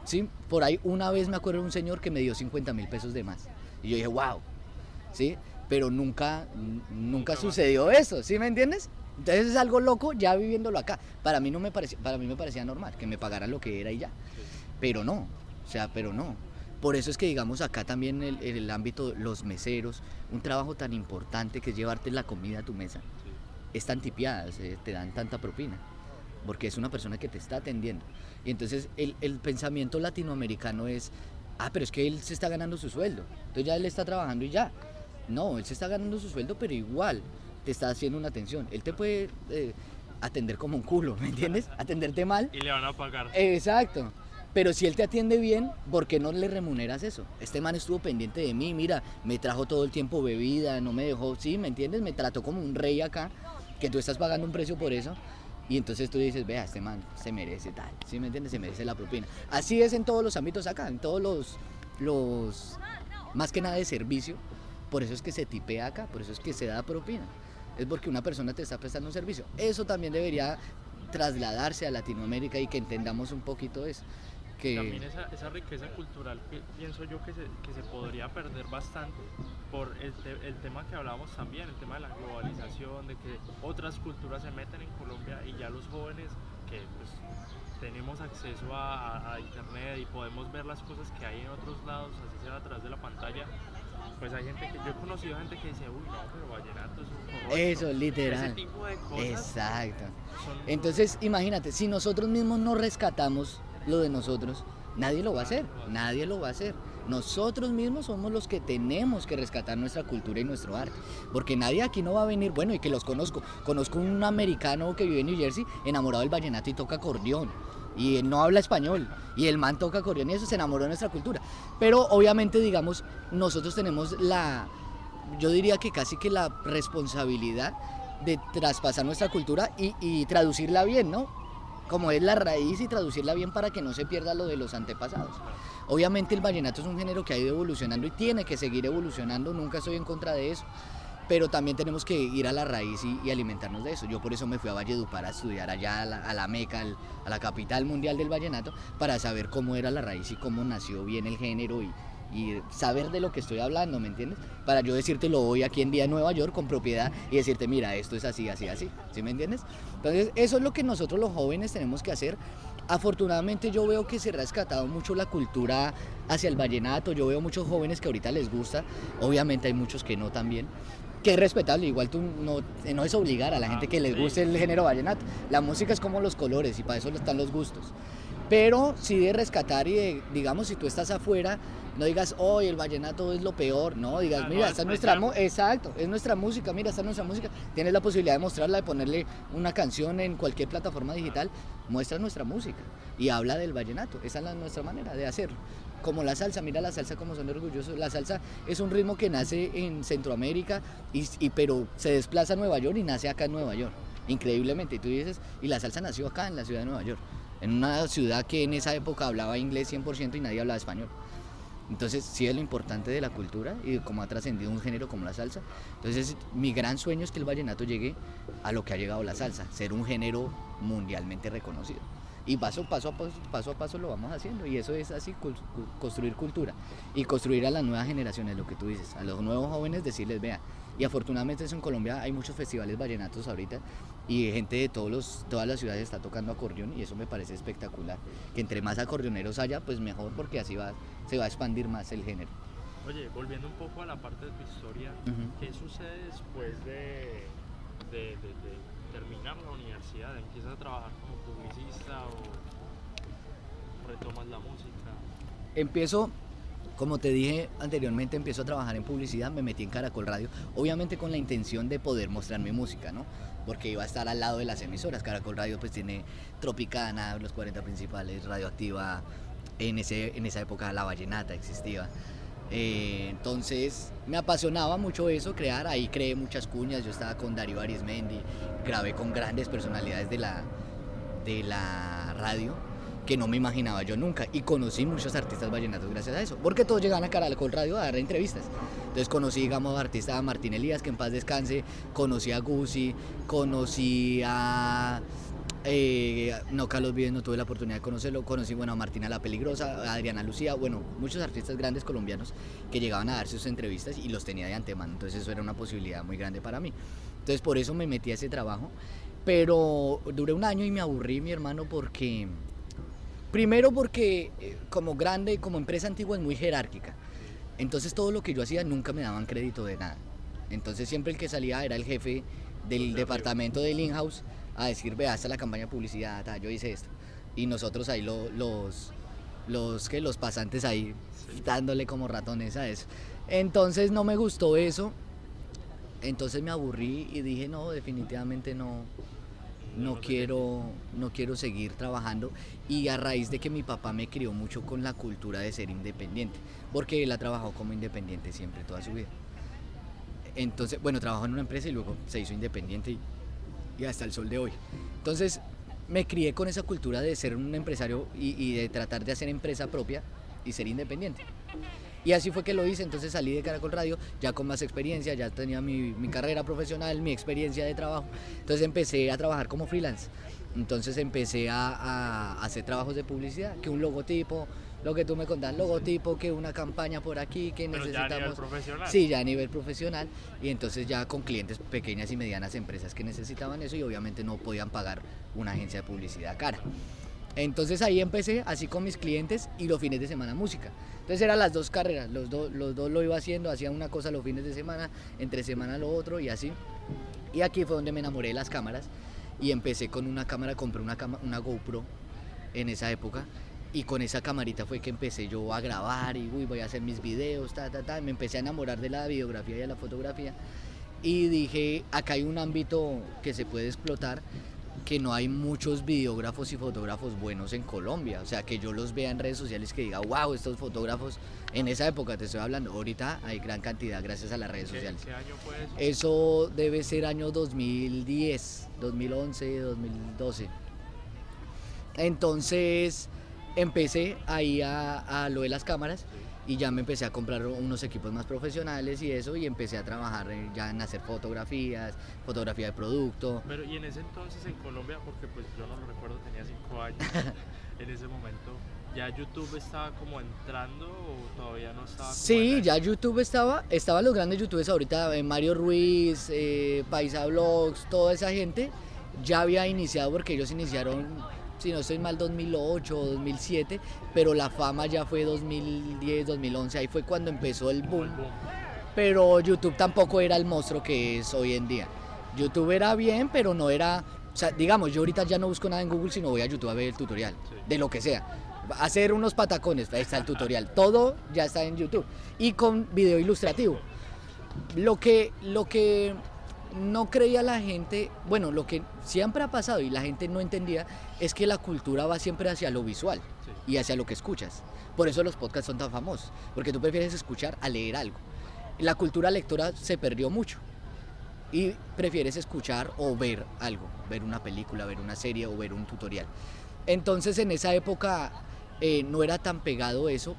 ¿Sí? Por ahí una vez me acuerdo de un señor que me dio 50.000 pesos de más. Y yo dije, wow, ¿sí? Pero nunca sucedió eso, ¿sí me entiendes? Entonces es algo loco ya viviéndolo acá. Para mí me parecía normal que me pagaran lo que era y ya. Pero no. Por eso es que digamos acá también el ámbito, los meseros, un trabajo tan importante que es llevarte la comida a tu mesa, es tan tipiada, te dan tanta propina, porque es una persona que te está atendiendo. Y entonces el pensamiento latinoamericano es, pero es que él se está ganando su sueldo, entonces ya él está trabajando y ya. No, él se está ganando su sueldo, pero igual te está haciendo una atención. Él te puede atender como un culo, ¿me entiendes? Atenderte mal. Y le van a pagar. Exacto. Pero si él te atiende bien, ¿por qué no le remuneras eso? Este man estuvo pendiente de mí, mira, me trajo todo el tiempo bebida, no me dejó, ¿sí? ¿Me entiendes? Me trató como un rey acá, que tú estás pagando un precio por eso. Y entonces tú dices, vea, este man se merece tal, ¿sí me entiendes? Se merece la propina. Así es en todos los ámbitos acá, en todos los más que nada de servicio. Por eso es que se tipea acá, por eso es que se da propina. Es porque una persona te está prestando un servicio. Eso también debería trasladarse a Latinoamérica y que entendamos un poquito eso. También esa riqueza cultural que pienso yo que se podría perder bastante por el tema que hablábamos también, el tema de la globalización, de que otras culturas se meten en Colombia y ya los jóvenes que pues tenemos acceso a internet y podemos ver las cosas que hay en otros lados, así sea a través de la pantalla. Pues hay gente yo he conocido gente que dice, uy, no, pero vallenato es un corrupto. Eso, literal. Ese tipo de cosas. Exacto. Entonces, imagínate, si nosotros mismos no rescatamos lo de nosotros, nadie lo va a hacer. Nosotros mismos somos los que tenemos que rescatar nuestra cultura y nuestro arte, porque nadie aquí no va a venir, bueno, y que los conozco un americano que vive en New Jersey, enamorado del vallenato y toca acordeón, y él no habla español, y el man toca acordeón y eso, se enamoró de nuestra cultura. Pero obviamente, digamos, nosotros tenemos yo diría que casi que la responsabilidad de traspasar nuestra cultura y traducirla bien, ¿no? Como es la raíz, y traducirla bien para que no se pierda lo de los antepasados. Obviamente el vallenato es un género que ha ido evolucionando y tiene que seguir evolucionando, nunca estoy en contra de eso, pero también tenemos que ir a la raíz y alimentarnos de eso. Yo por eso me fui a Valledupar a estudiar allá a la meca, a la capital mundial del vallenato, para saber cómo era la raíz y cómo nació bien el género y saber de lo que estoy hablando, ¿me entiendes? Para yo decírtelo hoy aquí en día en Nueva York con propiedad y decirte, mira, esto es así, así, así, ¿sí me entiendes? Entonces eso es lo que nosotros los jóvenes tenemos que hacer. Afortunadamente yo veo que se ha rescatado mucho la cultura hacia el vallenato, yo veo muchos jóvenes que ahorita les gusta, obviamente hay muchos que no también, que es respetable, igual tú no es obligar a la gente que les guste el género vallenato, la música es como los colores y para eso están los gustos. Pero sí de rescatar y digamos, si tú estás afuera, no digas, el vallenato es lo peor, no, digas, mira, esta es es nuestra música, mira, esta es nuestra música, tienes la posibilidad de mostrarla, de ponerle una canción en cualquier plataforma digital, muestra nuestra música y habla del vallenato, esa es nuestra manera de hacerlo. Como la salsa, mira la salsa como son orgullosos, la salsa es un ritmo que nace en Centroamérica, pero se desplaza a Nueva York y nace acá en Nueva York, increíblemente, y tú dices, y la salsa nació acá en la ciudad de Nueva York, en una ciudad que en esa época hablaba inglés 100% y nadie hablaba español. Entonces sí es lo importante de la cultura y de cómo ha trascendido un género como la salsa. Entonces mi gran sueño es que el vallenato llegue a lo que ha llegado la salsa, ser un género mundialmente reconocido. Y paso a paso lo vamos haciendo, y eso es así, construir cultura y construir a las nuevas generaciones, lo que tú dices, a los nuevos jóvenes decirles, vea, y afortunadamente eso en Colombia hay muchos festivales vallenatos ahorita y gente de todas las ciudades está tocando acordeón, y eso me parece espectacular, que entre más acordeoneros haya, pues mejor, porque así se va a expandir más el género. Oye, volviendo un poco a la parte de tu historia, ¿qué sucede después de terminar la universidad? ¿Empiezas a trabajar como publicista o retomas la música? Empiezo, como te dije anteriormente, empiezo a trabajar en publicidad, me metí en Caracol Radio, obviamente con la intención de poder mostrar mi música, ¿no? Porque iba a estar al lado de las emisoras. Caracol Radio pues tiene Tropicana, los 40 principales, Radioactiva, en esa época La Vallenata existía. Entonces me apasionaba mucho eso, crear, ahí creé muchas cuñas, yo estaba con Darío Arismendi, grabé con grandes personalidades de la radio que no me imaginaba yo nunca, y conocí muchos artistas vallenatos gracias a eso, porque todos llegaban a Caracol Radio a dar entrevistas. Entonces conocí, digamos, artistas a Martín Elías, que en paz descanse, conocí a Guzzi, conocí a... Carlos Vives no tuve la oportunidad de conocerlo, conocí a Martina La Peligrosa, a Adriana Lucía, muchos artistas grandes colombianos que llegaban a dar sus entrevistas y los tenía de antemano, entonces eso era una posibilidad muy grande para mí. Entonces por eso me metí a ese trabajo, pero duré un año y me aburrí, mi hermano, primero porque como empresa antigua es muy jerárquica, entonces todo lo que yo hacía nunca me daban crédito de nada, entonces siempre el que salía era el jefe del departamento del in-house a decir, vea, esta es la campaña de publicidad, yo hice esto, y nosotros ahí los pasantes ahí dándole como ratones a eso. Entonces no me gustó eso, entonces me aburrí y dije, no, definitivamente no quiero seguir trabajando, y a raíz de que mi papá me crió mucho con la cultura de ser independiente, porque él ha trabajado como independiente siempre toda su vida. Entonces, trabajó en una empresa y luego se hizo independiente y hasta el sol de hoy. Entonces me crié con esa cultura de ser un empresario y de tratar de hacer empresa propia y ser independiente. Y así fue que lo hice. Entonces salí de Caracol Radio ya con más experiencia, ya tenía mi carrera profesional, mi experiencia de trabajo. Entonces empecé a trabajar como freelance. Entonces empecé a hacer trabajos de publicidad, que un logotipo, lo que tú me contas, logotipo, que una campaña por aquí, que pero necesitamos. Ya a nivel profesional. Sí, ya a nivel profesional, y entonces ya con clientes, pequeñas y medianas empresas que necesitaban eso y obviamente no podían pagar una agencia de publicidad cara. Entonces ahí empecé así con mis clientes, y los fines de semana música. Entonces eran las dos carreras, los dos lo iba haciendo, hacía una cosa los fines de semana, entre semana lo otro y así. Y aquí fue donde me enamoré de las cámaras y empecé con una cámara, compré una GoPro en esa época, y con esa camarita fue que empecé yo a grabar y voy a hacer mis videos, me empecé a enamorar de la videografía y de la fotografía, y dije, acá hay un ámbito que se puede explotar, que no hay muchos videógrafos y fotógrafos buenos en Colombia, o sea, que yo los vea en redes sociales, que diga, wow, estos fotógrafos, en esa época te estoy hablando, ahorita hay gran cantidad gracias a las redes sociales. ¿Qué año fue eso? Eso debe ser año 2010, 2011, 2012. Entonces empecé ahí a lo de las cámaras, y ya me empecé a comprar unos equipos más profesionales y eso, y empecé a trabajar ya en hacer fotografía de producto. Pero y en ese entonces en Colombia, porque pues yo no lo recuerdo, tenía 5 años, en ese momento, ¿ya YouTube estaba como entrando o todavía no estaba? Sí, ya YouTube estaban los grandes youtubers ahorita, Mario Ruiz, Paisa Vlogs, toda esa gente ya había iniciado, porque ellos iniciaron, si no estoy mal, 2008 o 2007, pero la fama ya fue 2010, 2011, ahí fue cuando empezó el boom. Pero YouTube tampoco era el monstruo que es hoy en día. YouTube era bien, pero no era, o sea, digamos, yo ahorita ya no busco nada en Google, sino voy a YouTube a ver el tutorial, de lo que sea. Hacer unos patacones, ahí está el tutorial, todo ya está en YouTube, y con video ilustrativo. Lo que no creía la gente, lo que siempre ha pasado y la gente no entendía, es que la cultura va siempre hacia lo visual y hacia lo que escuchas. Por eso los podcasts son tan famosos, porque tú prefieres escuchar a leer algo. La cultura lectora se perdió mucho y prefieres escuchar o ver algo, ver una película, ver una serie o ver un tutorial. Entonces en esa época no era tan pegado eso,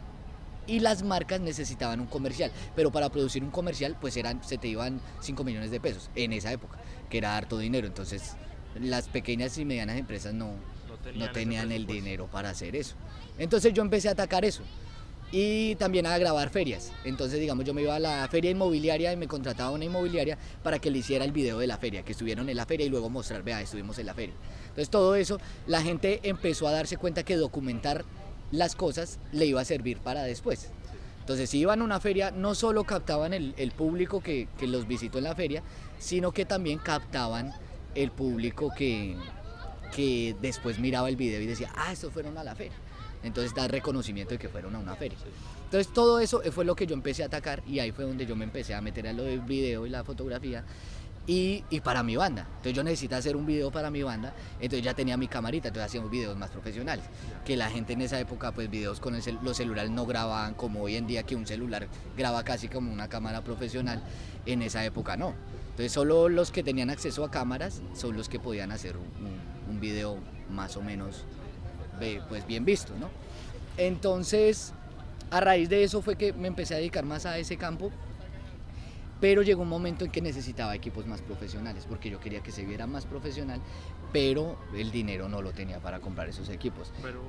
y las marcas necesitaban un comercial, pero para producir un comercial pues se te iban 5 millones de pesos en esa época, que era harto dinero. Entonces las pequeñas y medianas empresas no tenían el dinero para hacer eso. Entonces yo empecé a atacar eso y también a grabar ferias. Entonces, digamos, yo me iba a la feria inmobiliaria y me contrataba una inmobiliaria para que le hiciera el video de la feria, que estuvieron en la feria y luego mostrar, vea, estuvimos en la feria. Entonces todo eso, la gente empezó a darse cuenta que documentar las cosas le iba a servir para después. Entonces, si iban a una feria, no solo captaban el público que los visitó en la feria, sino que también captaban el público que después miraba el video y decía, estos fueron a la feria. Entonces da reconocimiento de que fueron a una feria. Entonces todo eso fue lo que yo empecé a atacar y ahí fue donde yo me empecé a meter a lo del video y la fotografía y para mi banda. Entonces yo necesité hacer un video para mi banda, entonces ya tenía mi camarita, entonces hacíamos videos más profesionales. Que la gente en esa época, pues videos con los celulares no grababan como hoy en día, que un celular graba casi como una cámara profesional, en esa época no. Entonces solo los que tenían acceso a cámaras son los que podían hacer un video más o menos pues bien visto, ¿no? Entonces, a raíz de eso fue que me empecé a dedicar más a ese campo, pero llegó un momento en que necesitaba equipos más profesionales, porque yo quería que se viera más profesional, pero el dinero no lo tenía para comprar esos equipos. Pero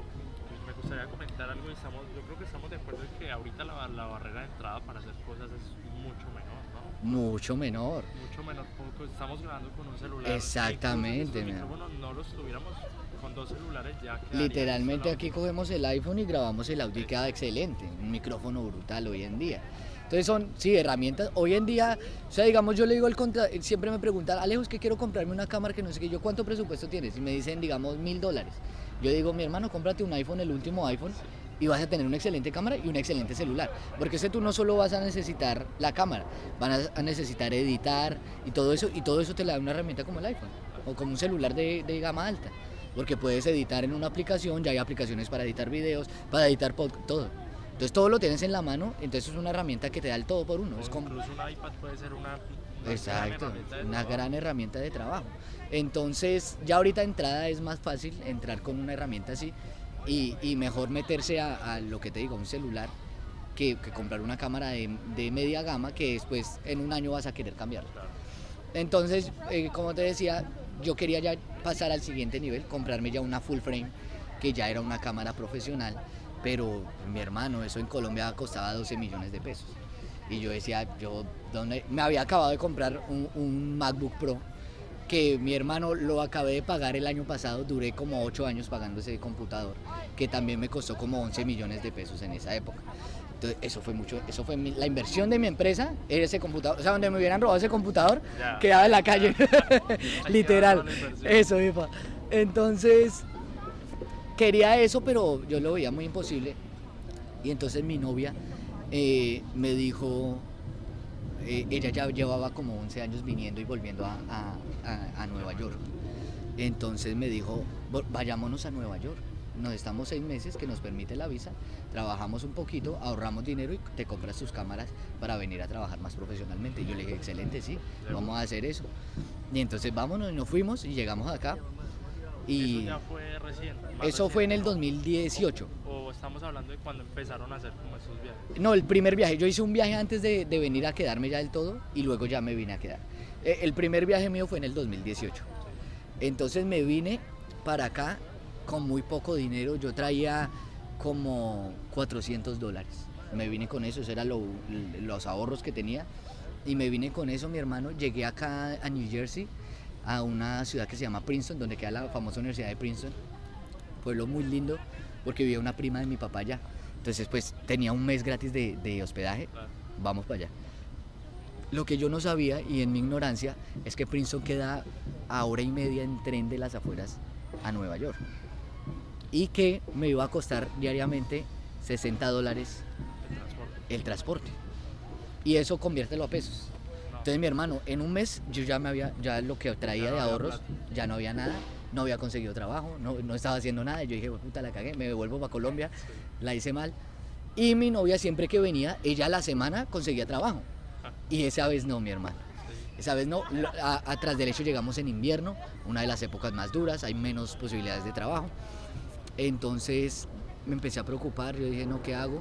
me gustaría comentar algo, yo creo que estamos de acuerdo en que ahorita la barrera de entrada para hacer cosas es mucho menor, ¿no? Mucho menor. Mucho menor, porque estamos grabando con un celular. Exactamente. Si los micrófonos no los tuviéramos con 2 celulares ya quedaría. Literalmente aquí cogemos el iPhone y grabamos el audio y queda excelente, un micrófono brutal hoy en día. Entonces son, sí, herramientas. Hoy en día, o sea, digamos, yo le digo siempre me preguntan, Alejo, es que quiero comprarme una cámara que no sé qué, yo, ¿cuánto presupuesto tienes? Y me dicen, digamos, $1,000. Yo digo, mi hermano, cómprate un iPhone, el último iPhone, y vas a tener una excelente cámara y un excelente celular. Porque tú no solo vas a necesitar la cámara, van a necesitar editar y todo eso te da una herramienta como el iPhone, o como un celular de gama alta. Porque puedes editar en una aplicación, ya hay aplicaciones para editar videos, para editar podcast, todo. Entonces todo lo tienes en la mano, entonces es una herramienta que te da el todo por uno. O es como... Incluso un iPad puede ser Exacto, una gran herramienta de trabajo. Entonces ya ahorita entrada es más fácil entrar con una herramienta así y mejor meterse a lo que te digo, un celular, que comprar una cámara de media gama que después en un año vas a querer cambiar. Entonces, como te decía, yo quería ya pasar al siguiente nivel, comprarme ya una full frame, que ya era una cámara profesional, pero mi hermano, eso en Colombia costaba 12 millones de pesos. Y yo decía, me había acabado de comprar un MacBook Pro, que mi hermano lo acabé de pagar el año pasado, duré como 8 años pagando ese computador, que también me costó como 11 millones de pesos en esa época. Entonces, eso fue la inversión de mi empresa, era ese computador. O sea, donde me hubieran robado ese computador, quedaba en la calle. Literal. Eso, epa. Entonces, quería eso, pero yo lo veía muy imposible. Y entonces mi novia me dijo, ella ya llevaba como 11 años viniendo y volviendo a Nueva York. Entonces me dijo, vayámonos a Nueva York. Nos estamos 6 meses, que nos permite la visa, trabajamos un poquito, ahorramos dinero y te compras tus cámaras para venir a trabajar más profesionalmente. Y yo le dije, excelente, sí, vamos a hacer eso. Y entonces vámonos y nos fuimos y llegamos acá. Y ¿eso ya fue recién? Eso fue en el 2018. ¿O estamos hablando de cuando empezaron a hacer como esos viajes? No, el primer viaje. Yo hice un viaje antes de venir a quedarme ya del todo y luego ya me vine a quedar. El primer viaje mío fue en el 2018. Entonces me vine para acá con muy poco dinero. Yo traía como $400. Me vine con eso, esos eran los ahorros que tenía. Y me vine con eso, mi hermano. Llegué acá a New Jersey, a una ciudad que se llama Princeton, donde queda la famosa Universidad de Princeton. Pueblo muy lindo, porque vivía una prima de mi papá allá. Entonces, pues, tenía un mes gratis de hospedaje. Vamos para allá. Lo que yo no sabía, y en mi ignorancia, es que Princeton queda a 1:30 en tren de las afueras a Nueva York. Y que me iba a costar diariamente $60 el transporte. Y eso conviértelo a pesos. Entonces mi hermano, en un mes yo ya lo que traía de ahorros, ya no había nada, no había conseguido trabajo, no estaba haciendo nada. Yo dije, puta, la cagué, me devuelvo para Colombia, la hice mal. Y mi novia siempre que venía, ella a la semana conseguía trabajo. Y esa vez no, mi hermano. Esa vez no, atrás del hecho llegamos en invierno, una de las épocas más duras, hay menos posibilidades de trabajo. Entonces me empecé a preocupar, yo dije, no, ¿qué hago?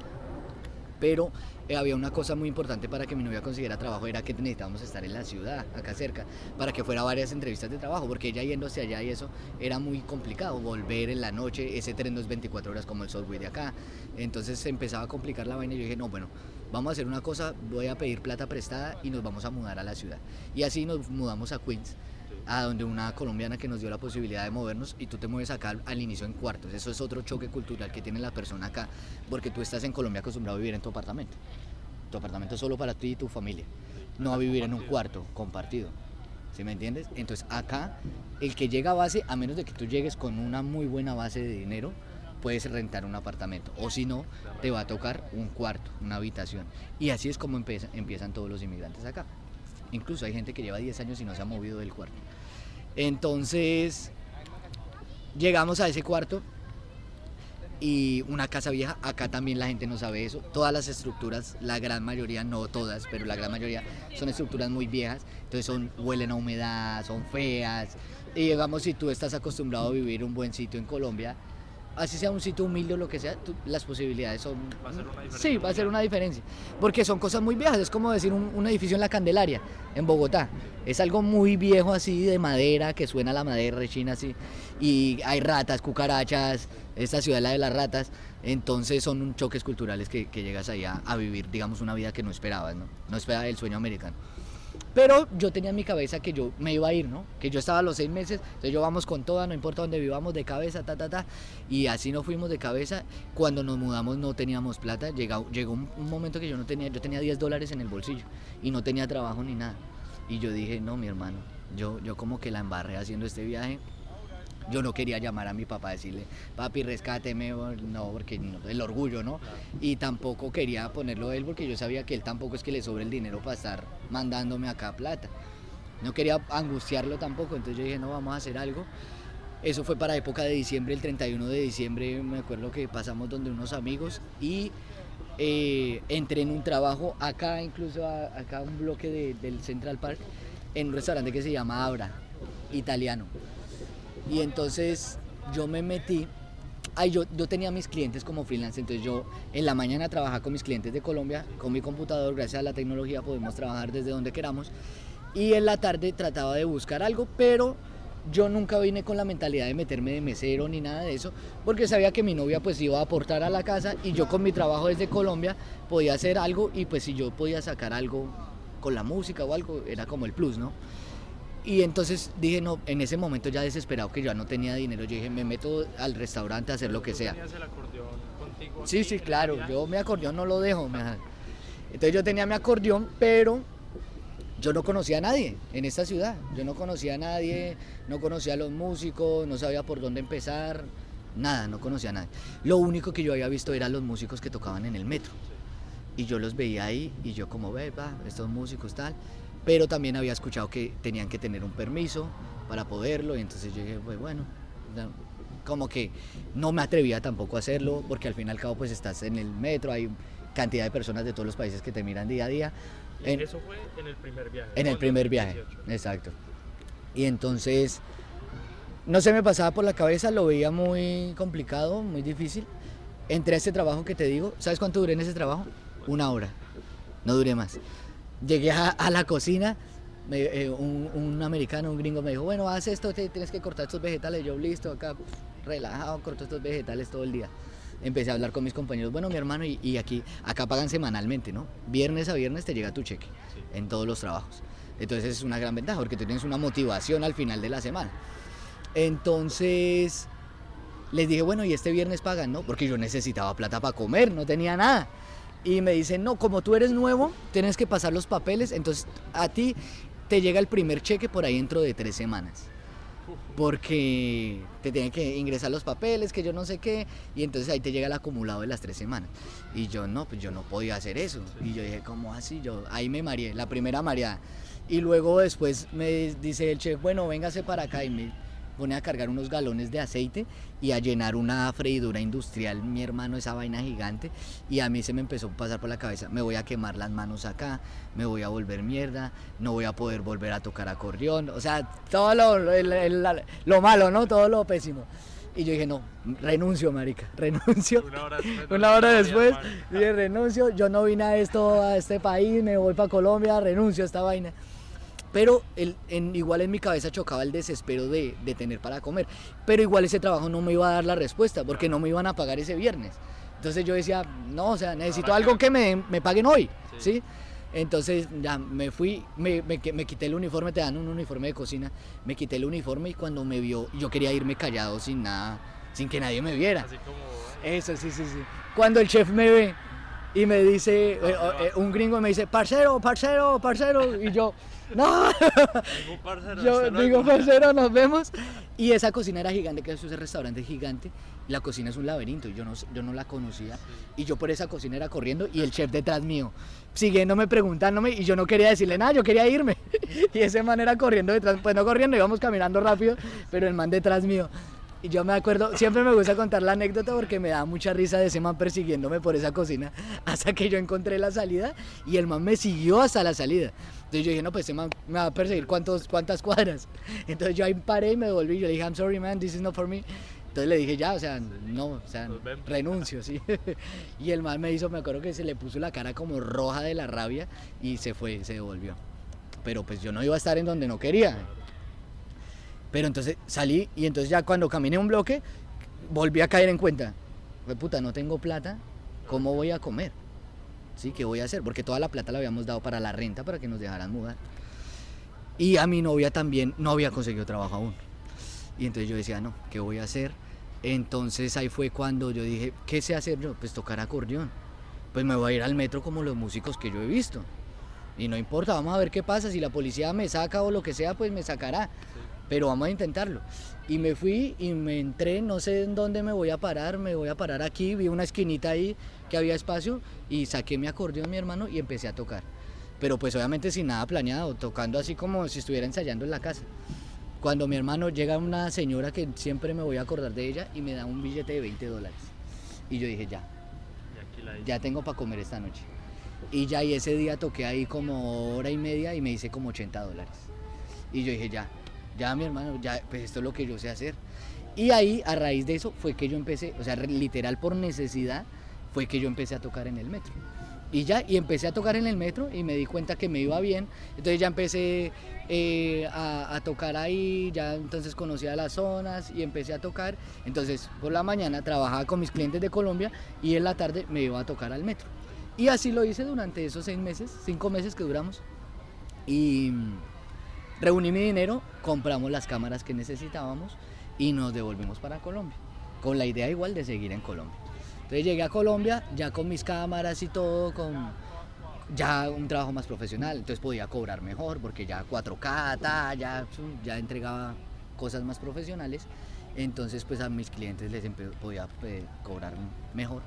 Pero había una cosa muy importante para que mi novia consiguiera trabajo, era que necesitábamos estar en la ciudad, acá cerca, para que fuera a varias entrevistas de trabajo, porque ella yéndose allá y eso era muy complicado, volver en la noche, ese tren no es 24 horas como el subway de acá, entonces se empezaba a complicar la vaina y yo dije, no, bueno, vamos a hacer una cosa, voy a pedir plata prestada y nos vamos a mudar a la ciudad. Y así nos mudamos a Queens, a donde una colombiana que nos dio la posibilidad de movernos, y tú te mueves acá al inicio en cuartos. Eso es otro choque cultural que tiene la persona acá, porque tú estás en Colombia acostumbrado a vivir en tu apartamento. Tu apartamento es solo para ti y tu familia, no a vivir en un cuarto compartido. ¿Sí me entiendes? Entonces acá el que llega a base, a menos de que tú llegues con una muy buena base de dinero, puedes rentar un apartamento, o si no, te va a tocar un cuarto, una habitación. Y así es como empiezan todos los inmigrantes acá. Incluso hay gente que lleva 10 años y no se ha movido del cuarto. Entonces llegamos a ese cuarto y una casa vieja. Acá también la gente no sabe eso. Todas las estructuras, la gran mayoría, no todas, pero la gran mayoría son estructuras muy viejas, entonces huelen a humedad, son feas. Y digamos, si tú estás acostumbrado a vivir un buen sitio en Colombia, así sea un sitio humilde o lo que sea, las posibilidades son... Va a ser una diferencia. Sí, va a ser una diferencia, porque son cosas muy viejas. Es como decir un edificio en La Candelaria, en Bogotá. Es algo muy viejo así, de madera, que suena la madera rechina así, y hay ratas, cucarachas, esta ciudad es la de las ratas. Entonces son choques culturales que llegas ahí a vivir, digamos, una vida que no esperabas, ¿no? No esperabas el sueño americano. Pero yo tenía en mi cabeza que yo me iba a ir, ¿no? Que yo estaba a los 6 meses, entonces yo vamos con toda, no importa dónde vivamos, de cabeza, y así nos fuimos de cabeza. Cuando nos mudamos no teníamos plata, llegó un momento que yo tenía $10 en el bolsillo y no tenía trabajo ni nada. Y yo dije, no, mi hermano, yo como que la embarré haciendo este viaje. Yo no quería llamar a mi papá a decirle, papi, rescáteme, no, porque no, el orgullo, ¿no? Y tampoco quería ponerlo a él, porque yo sabía que él tampoco es que le sobre el dinero para estar mandándome acá plata. No quería angustiarlo tampoco, entonces yo dije, no, vamos a hacer algo. Eso fue para época de diciembre, el 31 de diciembre, me acuerdo que pasamos donde unos amigos y entré en un trabajo acá, incluso acá un bloque del Central Park, en un restaurante que se llama Abra, italiano. Y entonces yo me metí, yo tenía mis clientes como freelance, entonces yo en la mañana trabajaba con mis clientes de Colombia, con mi computador. Gracias a la tecnología podemos trabajar desde donde queramos, y en la tarde trataba de buscar algo, pero yo nunca vine con la mentalidad de meterme de mesero ni nada de eso, porque sabía que mi novia pues iba a aportar a la casa, y yo con mi trabajo desde Colombia podía hacer algo, y pues si yo podía sacar algo con la música o algo, era como el plus, ¿no? Y entonces dije, no, en ese momento ya desesperado, que ya no tenía dinero, yo dije, me meto al restaurante a hacer lo que sea. ¿Tenías el acordeón contigo? Sí, claro, yo mi acordeón no lo dejo. Entonces yo tenía mi acordeón, pero yo no conocía a nadie en esta ciudad. Yo no conocía a nadie, no conocía a los músicos, no sabía por dónde empezar, nada, no conocía a nadie. Lo único que yo había visto eran los músicos que tocaban en el metro. Y yo los veía ahí, y yo como, estos músicos tal... Pero también había escuchado que tenían que tener un permiso para poderlo, y entonces yo dije, pues bueno, como que no me atrevía tampoco a hacerlo, porque al fin y al cabo pues estás en el metro, hay cantidad de personas de todos los países que te miran día a día. Eso fue en el primer viaje. En el primer viaje, exacto. Y entonces no se me pasaba por la cabeza, lo veía muy complicado, muy difícil. Entré a este trabajo que te digo, ¿sabes cuánto duré en ese trabajo? 1 hora, no duré más. Llegué a la cocina, un americano, un gringo me dijo, bueno, haz esto, tienes que cortar estos vegetales. Yo, listo, acá relajado, corto estos vegetales todo el día. Empecé a hablar con mis compañeros, bueno, mi hermano, y acá pagan semanalmente, ¿no? Viernes a viernes te llega tu cheque en todos los trabajos. Entonces es una gran ventaja, porque tú tienes una motivación al final de la semana. Entonces les dije, bueno, y este viernes pagan, ¿no? Porque yo necesitaba plata para comer, no tenía nada. Y me dicen, no, como tú eres nuevo, tienes que pasar los papeles, entonces a ti te llega el primer cheque por ahí dentro de 3 semanas. Porque te tienen que ingresar los papeles, que yo no sé qué, y entonces ahí te llega el acumulado de las 3 semanas. Y yo no, pues yo no podía hacer eso. Y yo dije, ¿cómo así? Ahí me mareé, la primera mareada. Y luego después me dice el chef, bueno, véngase para acá, y me pone a cargar unos galones de aceite y a llenar una freidora industrial, mi hermano, esa vaina gigante. Y a mí se me empezó a pasar por la cabeza, me voy a quemar las manos acá, me voy a volver mierda, no voy a poder volver a tocar acordeón, o sea, todo lo malo, ¿no? Todo lo pésimo. Y yo dije, no, renuncio, marica, renuncio. Una hora después. Dije, renuncio, yo no vine a este país, me voy para Colombia, renuncio a esta vaina. Pero igual en mi cabeza chocaba el desespero de tener para comer. Pero igual ese trabajo no me iba a dar la respuesta, porque no me iban a pagar ese viernes. Entonces yo decía, no, o sea, necesito algo que me paguen hoy, ¿sí? Entonces ya me fui, me quité el uniforme, te dan un uniforme de cocina, me quité el uniforme y cuando me vio, yo quería irme callado sin nada, sin que nadie me viera. Así como... Eso, sí. Cuando el chef me ve y me dice, un gringo me dice, parcero, y yo, no, yo digo, parcero, nos vemos. Y esa cocina era gigante, que es ese restaurante gigante. La cocina es un laberinto y yo no la conocía. Y yo por esa cocina era corriendo y el chef detrás mío, siguiéndome, preguntándome, y yo no quería decirle nada, yo quería irme. Y ese man era corriendo detrás, pues no corriendo, íbamos caminando rápido, pero el man detrás mío. Y yo me acuerdo, siempre me gusta contar la anécdota porque me da mucha risa de ese man persiguiéndome por esa cocina hasta que yo encontré la salida y el man me siguió hasta la salida. Entonces yo dije, no, pues ese man me va a perseguir cuántas cuadras. Entonces yo ahí paré y me devolví y yo le dije, I'm sorry man, this is not for me. Entonces le dije, ya, o sea, no, o sea, renuncio, sí. Y el man me acuerdo que se le puso la cara como roja de la rabia y se fue, se devolvió. Pero pues yo no iba a estar en donde no quería. Pero entonces salí y entonces ya cuando caminé un bloque, volví a caer en cuenta. Pues puta, no tengo plata, ¿cómo voy a comer? ¿Sí? ¿Qué voy a hacer? Porque toda la plata la habíamos dado para la renta, para que nos dejaran mudar. Y a mi novia también no había conseguido trabajo aún. Y entonces yo decía, no, ¿qué voy a hacer? Entonces ahí fue cuando yo dije, ¿qué sé hacer yo? Pues tocar acordeón. Pues me voy a ir al metro como los músicos que yo he visto. Y no importa, vamos a ver qué pasa. Si la policía me saca o lo que sea, pues me sacará. Pero vamos a intentarlo. Y me fui y me entré, no sé en dónde me voy a parar aquí, vi una esquinita ahí que había espacio y saqué mi acordeón, mi hermano, y empecé a tocar. Pero pues obviamente sin nada planeado, tocando así como si estuviera ensayando en la casa. Cuando mi hermano llega una señora que siempre me voy a acordar de ella y me da un billete de $20. Y yo dije, ya tengo para comer esta noche. Y ya, y ese día toqué ahí como hora y media y me hice como $80. Y yo dije, ya mi hermano, ya, pues esto es lo que yo sé hacer. Y ahí, a raíz de eso, fue que yo empecé, o sea, literal por necesidad, fue que yo empecé a tocar en el metro. Y empecé a tocar en el metro y me di cuenta que me iba bien. Entonces ya empecé a tocar ahí, ya entonces conocía las zonas y empecé a tocar. Entonces por la mañana trabajaba con mis clientes de Colombia y en la tarde me iba a tocar al metro. Y así lo hice durante esos 5 meses que duramos. Y reuní mi dinero, compramos las cámaras que necesitábamos y nos devolvimos para Colombia, con la idea igual de seguir en Colombia. Entonces llegué a Colombia ya con mis cámaras y todo, con ya un trabajo más profesional, entonces podía cobrar mejor porque ya 4K, ya entregaba cosas más profesionales, entonces pues a mis clientes les podía cobrar mejor.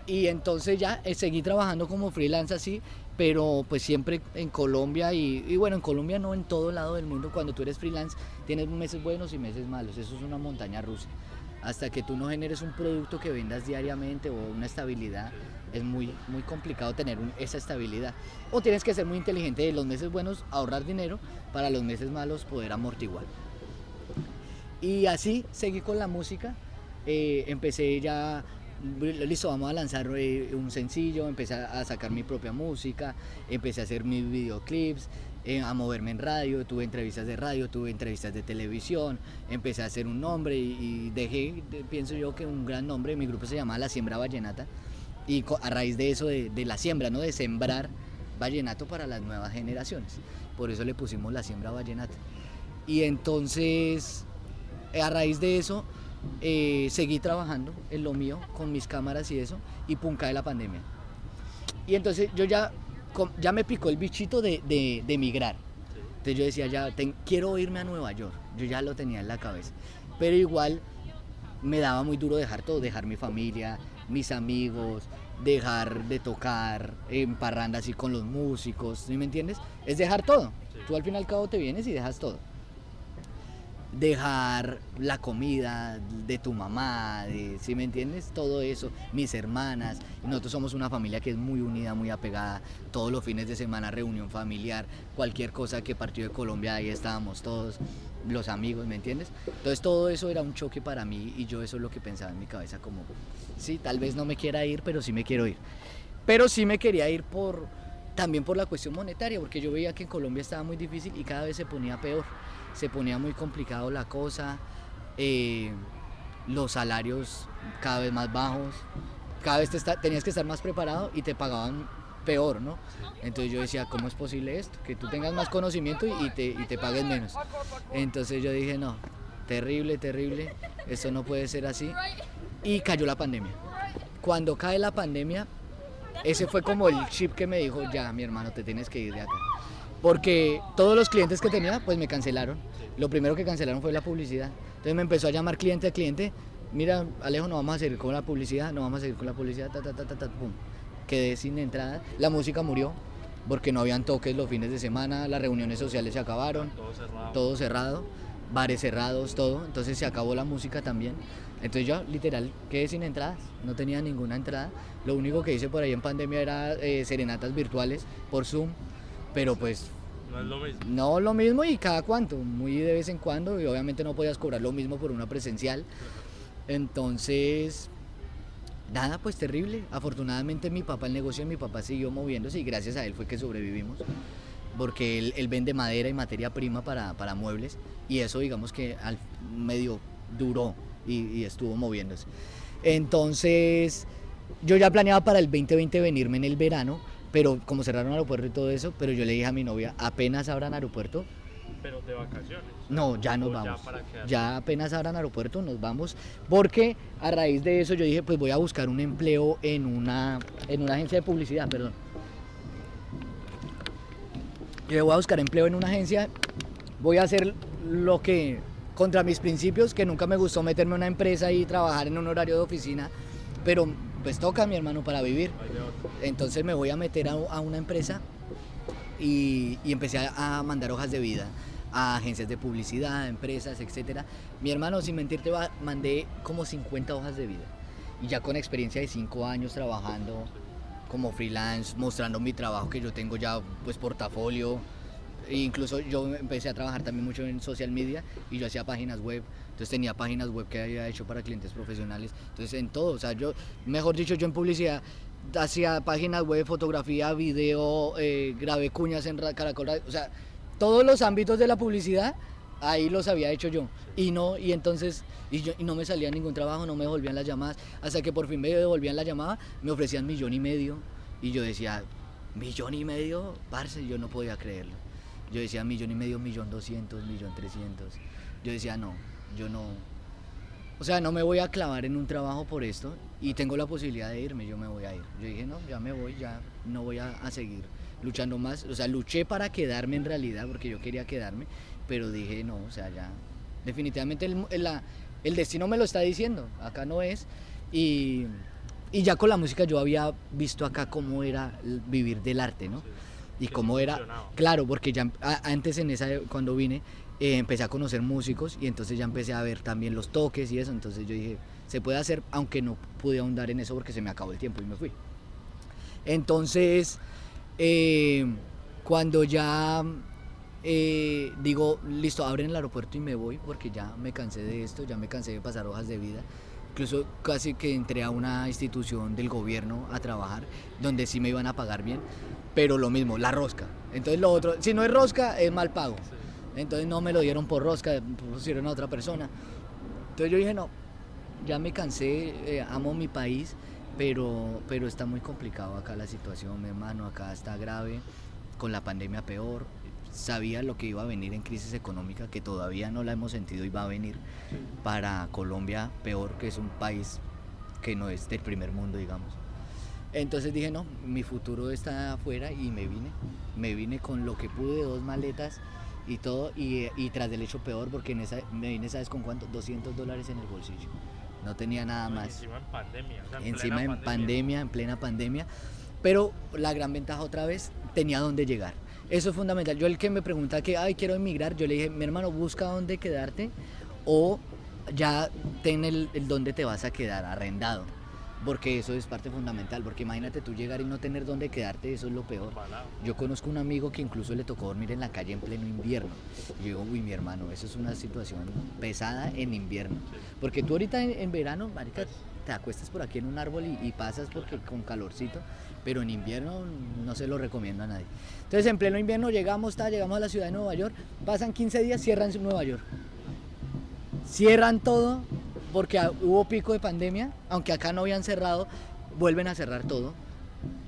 Y entonces ya seguí trabajando como freelance así, pero pues siempre en Colombia y bueno, en Colombia no, en todo lado del mundo, cuando tú eres freelance tienes meses buenos y meses malos, eso es una montaña rusa. Hasta que tú no generes un producto que vendas diariamente o una estabilidad, es muy complicado tener esa estabilidad. O tienes que ser muy inteligente de los meses buenos, ahorrar dinero, para los meses malos poder amortiguar. Y así seguí con la música, empecé ya, listo, vamos a lanzar un sencillo, empecé a sacar mi propia música, empecé a hacer mis videoclips, a moverme en radio, tuve entrevistas de radio, tuve entrevistas de televisión, empecé a hacer un nombre y dejé, pienso yo que un gran nombre, mi grupo se llamaba La Siembra Vallenata, y a raíz de eso, de la siembra, ¿no? De sembrar vallenato para las nuevas generaciones, por eso le pusimos La Siembra Vallenata. Y entonces, a raíz de eso, seguí trabajando en lo mío, con mis cámaras y eso, y pum, cae la pandemia. Y entonces yo ya me picó el bichito de emigrar. Entonces yo decía, quiero irme a Nueva York, yo ya lo tenía en la cabeza. Pero igual me daba muy duro dejar todo, dejar mi familia, mis amigos, dejar de tocar en parranda así con los músicos, ¿sí me entiendes? Es dejar todo. Tú al fin y al cabo te vienes y dejas todo. dejar la comida de tu mamá, ¿sí me entiendes? Todo eso, mis hermanas, nosotros somos una familia que es muy unida, muy apegada, todos los fines de semana reunión familiar, cualquier cosa que partido de Colombia, ahí estábamos todos, los amigos, ¿me entiendes? Entonces todo eso era un choque para mí y yo eso es lo que pensaba en mi cabeza como, sí, tal vez no me quiera ir, pero sí me quiero ir. Pero sí me quería ir también por la cuestión monetaria, porque yo veía que en Colombia estaba muy difícil y cada vez se ponía peor. Se ponía muy complicado la cosa, los salarios cada vez más bajos, cada vez tenías que estar más preparado y te pagaban peor, ¿no? Entonces yo decía, ¿cómo es posible esto? Que tú tengas más conocimiento y te paguen menos. Entonces yo dije, no, terrible, terrible, esto no puede ser así. Y cayó la pandemia. Cuando cae la pandemia, ese fue como el chip que me dijo, ya, mi hermano, te tienes que ir de acá. Porque todos los clientes que tenía, pues me cancelaron. Lo primero que cancelaron fue la publicidad. Entonces me empezó a llamar cliente a cliente. Mira, Alejo, no vamos a seguir con la publicidad, pum. Quedé sin entrada. La música murió porque no habían toques los fines de semana, las reuniones sociales se acabaron. Todo cerrado, bares cerrados, todo. Entonces se acabó la música también. Entonces yo literal quedé sin entradas, no tenía ninguna entrada. Lo único que hice por ahí en pandemia era serenatas virtuales por Zoom. Pero pues no es lo mismo. No lo mismo y cada cuánto, muy de vez en cuando, y obviamente no podías cobrar lo mismo por una presencial. Entonces, nada, pues terrible. Afortunadamente el negocio de mi papá siguió moviéndose y gracias a él fue que sobrevivimos. Porque él vende madera y materia prima para muebles y eso digamos que medio duró y estuvo moviéndose. Entonces, yo ya planeaba para el 2020 venirme en el verano. Pero como cerraron el aeropuerto y todo eso, pero yo le dije a mi novia, apenas abran aeropuerto. ¿Pero de vacaciones? No, ya nos vamos. Ya, ya apenas abran aeropuerto nos vamos. Porque a raíz de eso yo dije, pues voy a buscar un empleo en una agencia de publicidad, perdón. Yo voy a buscar empleo en una agencia, voy a hacer lo que, contra mis principios, que nunca me gustó meterme en una empresa y trabajar en un horario de oficina, pero pues toca, mi hermano, para vivir. Entonces me voy a meter a una empresa y empecé a mandar hojas de vida a agencias de publicidad, a empresas, etcétera. Mi hermano, sin mentirte, mandé como 50 hojas de vida. Y ya con experiencia de 5 años trabajando como freelance, mostrando mi trabajo que yo tengo ya, pues portafolio. E incluso yo empecé a trabajar también mucho en social media y yo hacía páginas web. Entonces tenía páginas web que había hecho para clientes profesionales. Entonces en todo, o sea, yo, mejor dicho, yo en publicidad hacía páginas web, fotografía, video, grabé cuñas en Caracol, o sea, todos los ámbitos de la publicidad, ahí los había hecho yo. Y no me salía ningún trabajo, no me devolvían las llamadas, hasta que por fin me devolvían la llamada, me ofrecían 1,5 millones y yo decía, 1,5 millones, parce, yo no podía creerlo. Yo decía 1,5 millones, 1,200,000, 1,300,000. Yo decía, no, yo no, o sea, no me voy a clavar en un trabajo por esto y tengo la posibilidad de irme, yo me voy a ir. Yo dije, no, ya me voy, ya no voy a seguir luchando más. O sea, luché para quedarme en realidad porque yo quería quedarme, pero dije, no, o sea, ya, definitivamente el destino me lo está diciendo, acá no es. Y ya con la música yo había visto acá cómo era vivir del arte, ¿no? Y cómo era, claro, porque ya antes cuando vine, empecé a conocer músicos y entonces ya empecé a ver también los toques y eso, entonces yo dije, se puede hacer, aunque no pude ahondar en eso porque se me acabó el tiempo y me fui. Entonces, cuando ya digo, listo, abren el aeropuerto y me voy porque ya me cansé de esto, ya me cansé de pasar hojas de vida. Incluso casi que entré a una institución del gobierno a trabajar, donde sí me iban a pagar bien, pero lo mismo, la rosca. Entonces lo otro, si no es rosca, es mal pago. Entonces no me lo dieron por rosca, pusieron a otra persona. Entonces yo dije, no, ya me cansé, amo mi país, pero está muy complicado acá la situación, mi hermano, acá está grave, con la pandemia peor. Sabía lo que iba a venir en crisis económica, que todavía no la hemos sentido y va a venir para Colombia peor, que es un país que no es del primer mundo, digamos. Entonces dije, no, mi futuro está afuera y me vine con lo que pude, 2 maletas y todo, y tras del hecho peor, porque me vine, ¿sabes con cuánto? $200 en el bolsillo, no tenía nada más. Encima en pandemia, o sea, en plena pandemia, pero la gran ventaja otra vez, tenía dónde llegar. Eso es fundamental. Yo el que me pregunta que, ay, quiero emigrar, yo le dije, mi hermano, busca dónde quedarte o ya ten el dónde te vas a quedar, arrendado. Porque eso es parte fundamental, porque imagínate tú llegar y no tener dónde quedarte, eso es lo peor. Yo conozco un amigo que incluso le tocó dormir en la calle en pleno invierno. Y yo digo, uy, mi hermano, eso es una situación pesada en invierno. Porque tú ahorita en verano, marica, te acuestas por aquí en un árbol y pasas porque con calorcito, pero en invierno no se lo recomiendo a nadie. Entonces en pleno invierno llegamos a la ciudad de Nueva York, pasan 15 días, cierran Nueva York. Cierran todo porque hubo pico de pandemia, aunque acá no habían cerrado, vuelven a cerrar todo.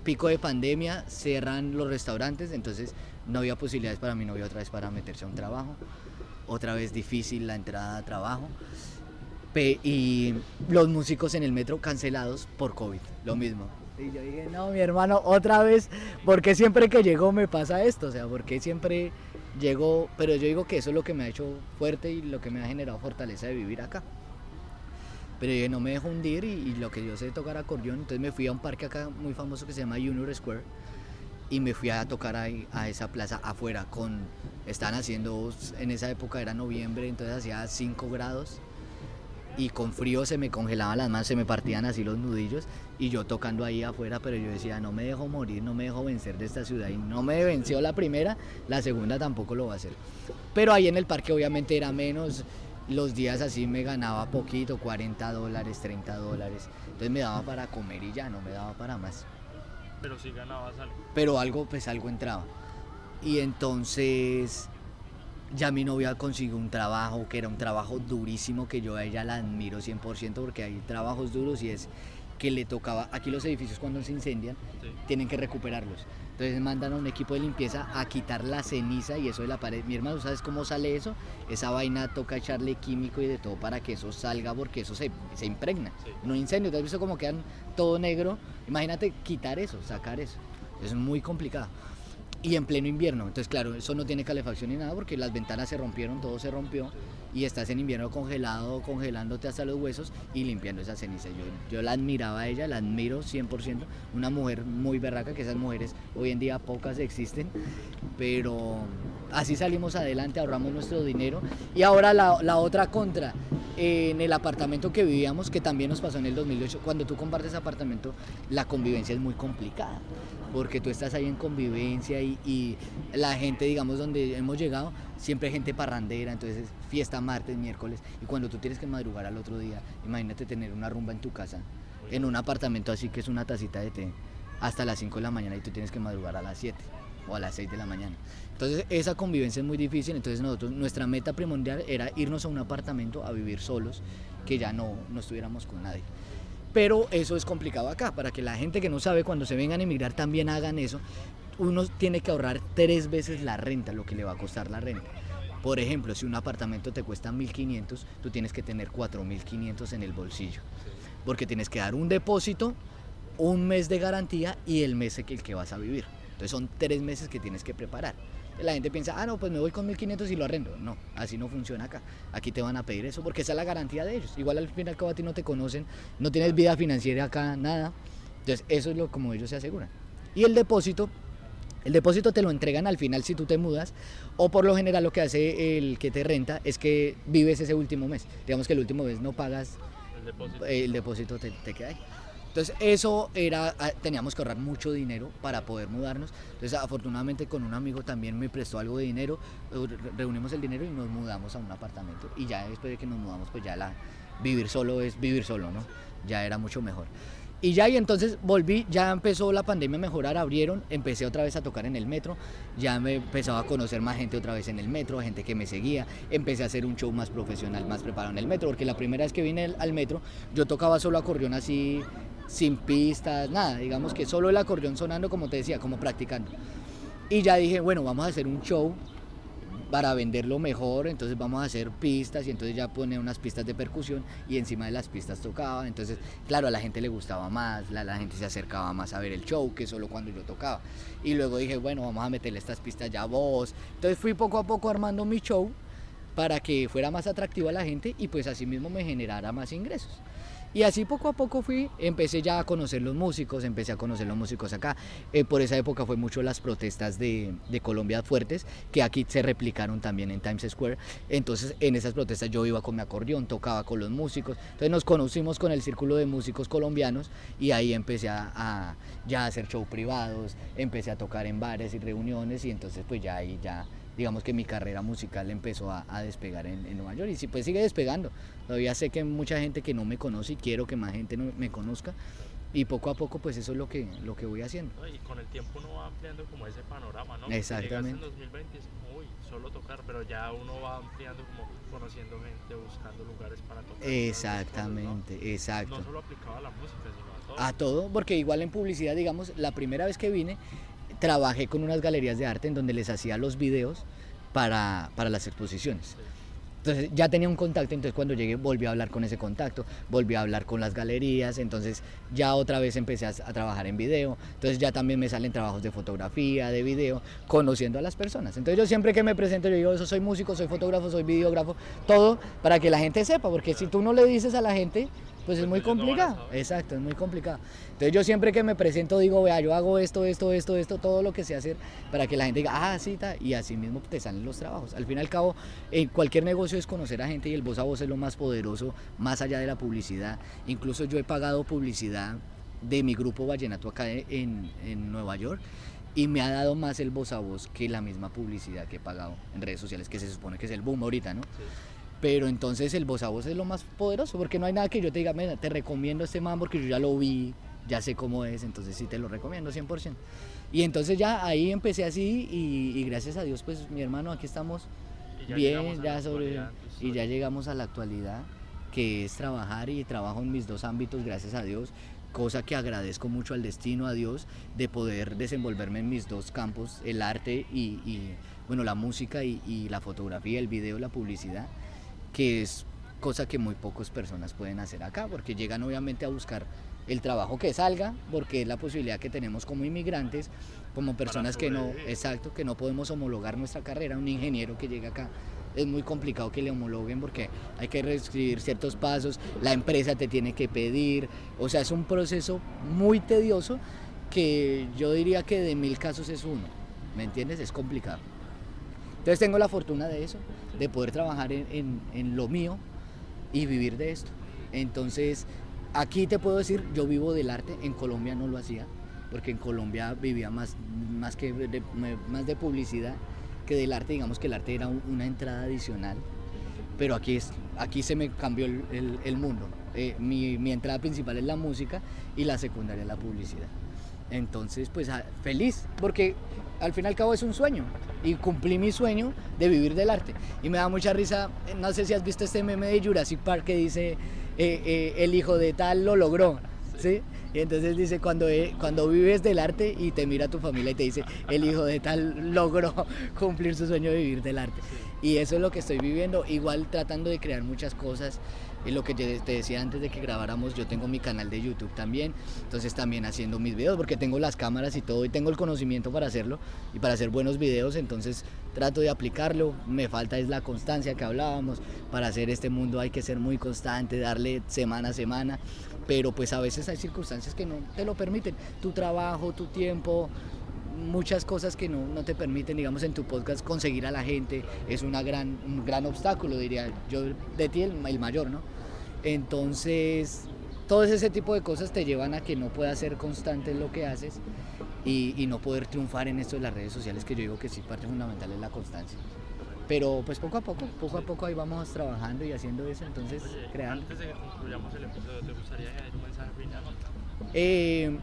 Pico de pandemia, cierran los restaurantes, entonces no había posibilidades para mi novia otra vez para meterse a un trabajo. Otra vez difícil la entrada a trabajo. Y los músicos en el metro cancelados por COVID, lo mismo. Y yo dije, no, mi hermano, otra vez, porque siempre que llego me pasa esto, o sea, porque siempre llego, pero yo digo que eso es lo que me ha hecho fuerte y lo que me ha generado fortaleza de vivir acá. Pero yo no me dejo hundir y lo que yo sé tocar acordeón, entonces me fui a un parque acá muy famoso que se llama Union Square y me fui a tocar ahí, a esa plaza afuera, estaban haciendo, en esa época era noviembre, entonces hacía 5 grados. Y con frío se me congelaban las manos, se me partían así los nudillos y yo tocando ahí afuera, pero yo decía, no me dejo morir, no me dejo vencer de esta ciudad y no me venció la primera, la segunda tampoco lo va a hacer. Pero ahí en el parque obviamente era menos, los días así me ganaba poquito, $40, $30, entonces me daba para comer y ya, no me daba para más. Pero sí ganabas algo. Pero algo entraba. Y entonces ya mi novia consiguió un trabajo que era un trabajo durísimo, que yo a ella la admiro 100% porque hay trabajos duros y es que le tocaba, aquí los edificios cuando se incendian, sí, tienen que recuperarlos. Entonces mandan a un equipo de limpieza a quitar la ceniza y eso de la pared. Mi hermano, ¿sabes cómo sale eso? Esa vaina toca echarle químico y de todo para que eso salga porque eso se impregna. Sí. No incendio, ¿te has visto cómo quedan todo negro? Imagínate quitar eso, sacar eso. Es muy complicado. Y en pleno invierno, entonces claro, eso no tiene calefacción ni nada porque las ventanas se rompieron, todo se rompió y estás en invierno congelado, congelándote hasta los huesos y limpiando esa ceniza. Yo la admiraba a ella, la admiro 100%, una mujer muy berraca, que esas mujeres hoy en día pocas existen, pero así salimos adelante, ahorramos nuestro dinero. Y ahora la otra contra, en el apartamento que vivíamos, que también nos pasó en el 2008, cuando tú compartes apartamento, la convivencia es muy complicada, porque tú estás ahí en convivencia y la gente, digamos, donde hemos llegado, siempre hay gente parrandera, entonces fiesta martes, miércoles, y cuando tú tienes que madrugar al otro día, imagínate tener una rumba en tu casa, en un apartamento así que es una tacita de té, hasta las 5 de la mañana y tú tienes que madrugar a las 7 o a las 6 de la mañana. Entonces esa convivencia es muy difícil, entonces nuestra meta primordial era irnos a un apartamento a vivir solos, que ya no estuviéramos con nadie. Pero eso es complicado acá, para que la gente que no sabe cuando se vengan a emigrar también hagan eso, uno tiene que ahorrar 3 veces la renta, lo que le va a costar la renta. Por ejemplo, si un apartamento te cuesta 1.500, tú tienes que tener 4.500 en el bolsillo, porque tienes que dar un depósito, un mes de garantía y el mes el que vas a vivir. Entonces son 3 meses que tienes que preparar. La gente piensa, no, pues me voy con 1.500 y lo arrendo. No, así no funciona acá. Aquí te van a pedir eso porque esa es la garantía de ellos. Igual al fin y al cabo a ti no te conocen, no tienes vida financiera acá, nada. Entonces eso es como ellos se aseguran. Y el depósito te lo entregan al final si tú te mudas, o por lo general lo que hace el que te renta es que vives ese último mes. Digamos que el último mes no pagas, el depósito te queda ahí. Entonces eso teníamos que ahorrar mucho dinero para poder mudarnos. Entonces afortunadamente con un amigo también me prestó algo de dinero, reunimos el dinero y nos mudamos a un apartamento. Y ya después de que nos mudamos, pues ya vivir solo es vivir solo, ¿no? Ya era mucho mejor. Y entonces volví, ya empezó la pandemia a mejorar, abrieron, empecé otra vez a tocar en el metro, ya me empezaba a conocer más gente otra vez en el metro, gente que me seguía, empecé a hacer un show más profesional, más preparado en el metro, porque la primera vez que vine al metro yo tocaba solo acordeón así, sin pistas, nada, digamos que solo el acordeón sonando, como te decía, como practicando. Y ya dije, bueno, vamos a hacer un show para venderlo mejor, entonces vamos a hacer pistas y entonces ya pone unas pistas de percusión y encima de las pistas tocaba, entonces claro, a la gente le gustaba más, la gente se acercaba más a ver el show que solo cuando yo tocaba. Y luego dije, bueno, vamos a meterle estas pistas ya a voz, entonces fui poco a poco armando mi show para que fuera más atractivo a la gente y pues así mismo me generara más ingresos. Y así poco a poco empecé ya a conocer los músicos, acá. Por esa época fue mucho las protestas de Colombia fuertes, que aquí se replicaron también en Times Square. Entonces en esas protestas yo iba con mi acordeón, tocaba con los músicos. Entonces nos conocimos con el círculo de músicos colombianos y ahí empecé a hacer shows privados, empecé a tocar en bares y reuniones y entonces pues ya ahí digamos que mi carrera musical empezó a despegar en Nueva York y sí, pues sigue despegando. Todavía sé que hay mucha gente que no me conoce y quiero que más gente me conozca y poco a poco pues eso es lo que voy haciendo. Y con el tiempo uno va ampliando como ese panorama, ¿no? Exactamente. Llegaste en 2020 y es como, uy, solo tocar, pero ya uno va ampliando como conociendo gente, buscando lugares para tocar. Exactamente, Cosas, ¿no? exacto. No solo aplicaba a la música, sino a todo. A todo, porque igual en publicidad, digamos, la primera vez que vine trabajé con unas galerías de arte en donde les hacía los videos para las exposiciones. Sí. Entonces ya tenía un contacto, entonces cuando llegué volví a hablar con ese contacto, volví a hablar con las galerías, entonces ya otra vez empecé a trabajar en video, entonces ya también me salen trabajos de fotografía, de video, conociendo a las personas. Entonces yo siempre que me presento yo digo, eso soy músico, soy fotógrafo, soy videógrafo, todo para que la gente sepa, porque si tú no le dices a la gente, pues es muy complicado. Exacto, es muy complicado. Entonces yo siempre que me presento digo, vea, yo hago esto, todo lo que sé hacer para que la gente diga, ah, sí, y así mismo te salen los trabajos. Al fin y al cabo, cualquier negocio es conocer a gente y el voz a voz es lo más poderoso, más allá de la publicidad. Incluso yo he pagado publicidad de mi grupo Vallenato acá en Nueva York y me ha dado más el voz a voz que la misma publicidad que he pagado en redes sociales, que se supone que es el boom ahorita, ¿no? Sí. Pero entonces el voz a voz es lo más poderoso, porque no hay nada que yo te diga, mira, te recomiendo este man porque yo ya lo vi, ya sé cómo es, entonces sí te lo recomiendo 100%. Y entonces ya ahí empecé así y gracias a Dios, pues mi hermano, aquí estamos bien, y ya llegamos a la actualidad, que es trabajar y trabajo en mis dos ámbitos, gracias a Dios, cosa que agradezco mucho al destino, a Dios, de poder desenvolverme en mis dos campos, el arte y bueno, la música y la fotografía, el video, la publicidad, que es cosa que muy pocas personas pueden hacer acá, porque llegan obviamente a buscar el trabajo que salga, porque es la posibilidad que tenemos como inmigrantes, como personas que no podemos homologar nuestra carrera. Un ingeniero que llega acá es muy complicado que le homologuen porque hay que reescribir ciertos pasos, la empresa te tiene que pedir, o sea, es un proceso muy tedioso que yo diría que de 1000 casos es uno, ¿me entiendes? Es complicado. Entonces tengo la fortuna de eso, de poder trabajar en lo mío y vivir de esto. Entonces, aquí te puedo decir, yo vivo del arte, en Colombia no lo hacía, porque en Colombia vivía más de publicidad que del arte, digamos que el arte era una entrada adicional, pero aquí se me cambió el mundo. Mi entrada principal es la música y la secundaria es la publicidad. Entonces, pues feliz, porque al fin y al cabo es un sueño y cumplí mi sueño de vivir del arte. Y me da mucha risa, no sé si has visto este meme de Jurassic Park que dice el hijo de tal lo logró, ¿sí? Y entonces dice cuando vives del arte y te mira tu familia y te dice el hijo de tal logró cumplir su sueño de vivir del arte. Y eso es lo que estoy viviendo, igual tratando de crear muchas cosas. Lo que te decía antes de que grabáramos, yo tengo mi canal de YouTube también, entonces también haciendo mis videos porque tengo las cámaras y todo y tengo el conocimiento para hacerlo y para hacer buenos videos, entonces trato de aplicarlo. Me falta es la constancia que hablábamos. Para hacer este mundo hay que ser muy constante, darle semana a semana, pero pues a veces hay circunstancias que no te lo permiten, tu trabajo, tu tiempo, muchas cosas que no te permiten, digamos, en tu podcast conseguir a la gente, es un gran obstáculo, diría yo, de ti el mayor, ¿no? Entonces, todo ese tipo de cosas te llevan a que no puedas ser constante en lo que haces y no poder triunfar en esto de las redes sociales, que yo digo que sí, parte fundamental es la constancia. Pero pues poco a poco ahí vamos trabajando y haciendo eso, entonces creando. Antes de que concluyamos el episodio, ¿te gustaría añadir un mensaje final?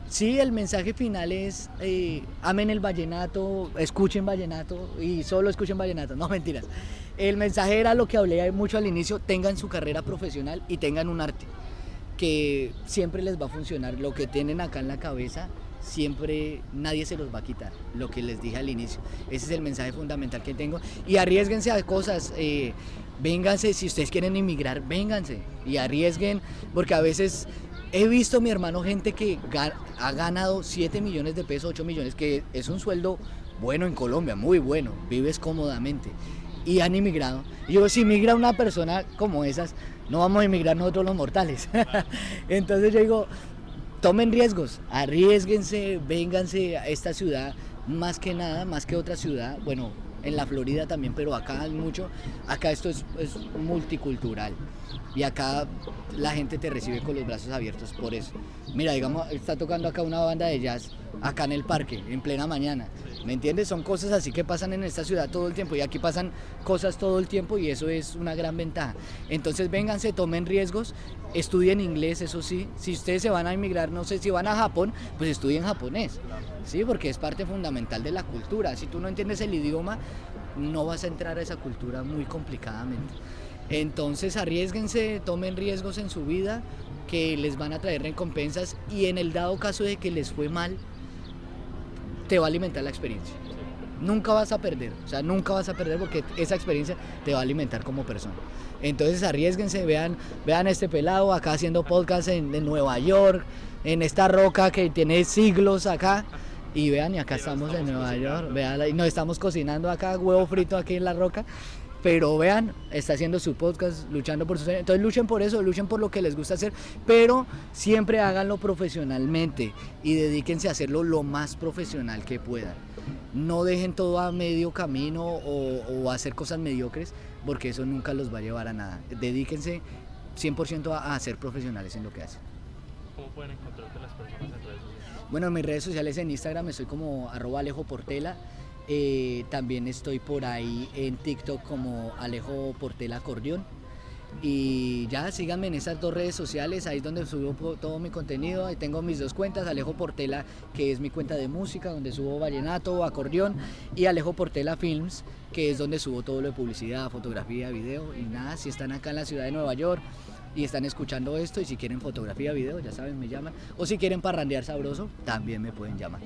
Sí, el mensaje final es amen el vallenato, escuchen vallenato y solo escuchen vallenato, no mentiras. El mensaje era lo que hablé mucho al inicio, tengan su carrera profesional y tengan un arte que siempre les va a funcionar. Lo que tienen acá en la cabeza siempre nadie se los va a quitar, lo que les dije al inicio. Ese es el mensaje fundamental que tengo y arriésguense a cosas, vénganse, si ustedes quieren emigrar, vénganse y arriesguen, porque a veces he visto, mi hermano, gente que ha ganado 7 millones de pesos, 8 millones, que es un sueldo bueno en Colombia, muy bueno, vives cómodamente. y han inmigrado. Y yo, si migra una persona como esas, no vamos a inmigrar nosotros los mortales. Entonces yo digo, tomen riesgos, arriésguense, vénganse a esta ciudad, más que nada, más que otra ciudad, bueno, en la Florida también, pero acá hay mucho, acá esto es multicultural y acá la gente te recibe con los brazos abiertos por eso. Mira, digamos, está tocando acá una banda de jazz, acá en el parque, en plena mañana, ¿me entiendes? Son cosas así que pasan en esta ciudad todo el tiempo y aquí pasan cosas todo el tiempo y eso es una gran ventaja. Entonces vénganse, tomen riesgos, estudien inglés, eso sí, si ustedes se van a emigrar, no sé si van a Japón, pues estudien japonés, ¿sí? Porque es parte fundamental de la cultura. Si tú no entiendes el idioma, no vas a entrar a esa cultura muy complicadamente. Entonces arriésguense, tomen riesgos en su vida que les van a traer recompensas y en el dado caso de que les fue mal, te va a alimentar la experiencia. Nunca vas a perder, o sea, nunca vas a perder porque esa experiencia te va a alimentar como persona. Entonces arriésguense, vean a este pelado acá haciendo podcast en Nueva York, en esta roca que tiene siglos acá. Y vean, y acá estamos en Nueva York, vean, y nos estamos cocinando acá, huevo frito aquí en la roca. Pero vean, está haciendo su podcast, luchando por sus sueños. Entonces luchen por eso, luchen por lo que les gusta hacer, pero siempre háganlo profesionalmente y dedíquense a hacerlo lo más profesional que puedan. No dejen todo a medio camino o a hacer cosas mediocres, porque eso nunca los va a llevar a nada. Dedíquense 100% a ser profesionales en lo que hacen. ¿Cómo pueden encontrarte las personas en redes sociales? Bueno, en mis redes sociales en Instagram estoy como @AlejoPortela. También estoy por ahí en TikTok como Alejo Portela Acordeón. Y ya síganme en esas 2 redes sociales, ahí es donde subo todo mi contenido. Ahí tengo mis 2 cuentas, Alejo Portela, que es mi cuenta de música, donde subo vallenato, acordeón, y Alejo Portela Films, que es donde subo todo lo de publicidad, fotografía, video. Y nada, si están acá en la ciudad de Nueva York y están escuchando esto, y si quieren fotografía, video, ya saben, me llaman. O si quieren parrandear sabroso, también me pueden llamar.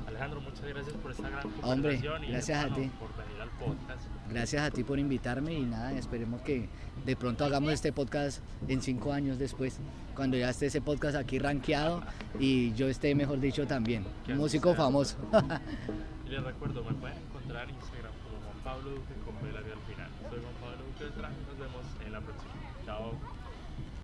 Alejandro, muchas gracias por esta gran conversación. Hombre, y gracias a ti. por venir al podcast. Gracias a ti por invitarme y nada, esperemos que de pronto hagamos este podcast en 5 años después, cuando ya esté ese podcast aquí rankeado y yo esté, mejor dicho, también, músico famoso. Y les recuerdo, me pueden encontrar en Instagram como Juan Pablo Duque con B larga al final. Soy Juan Pablo Duque, nos vemos en la próxima. Chao.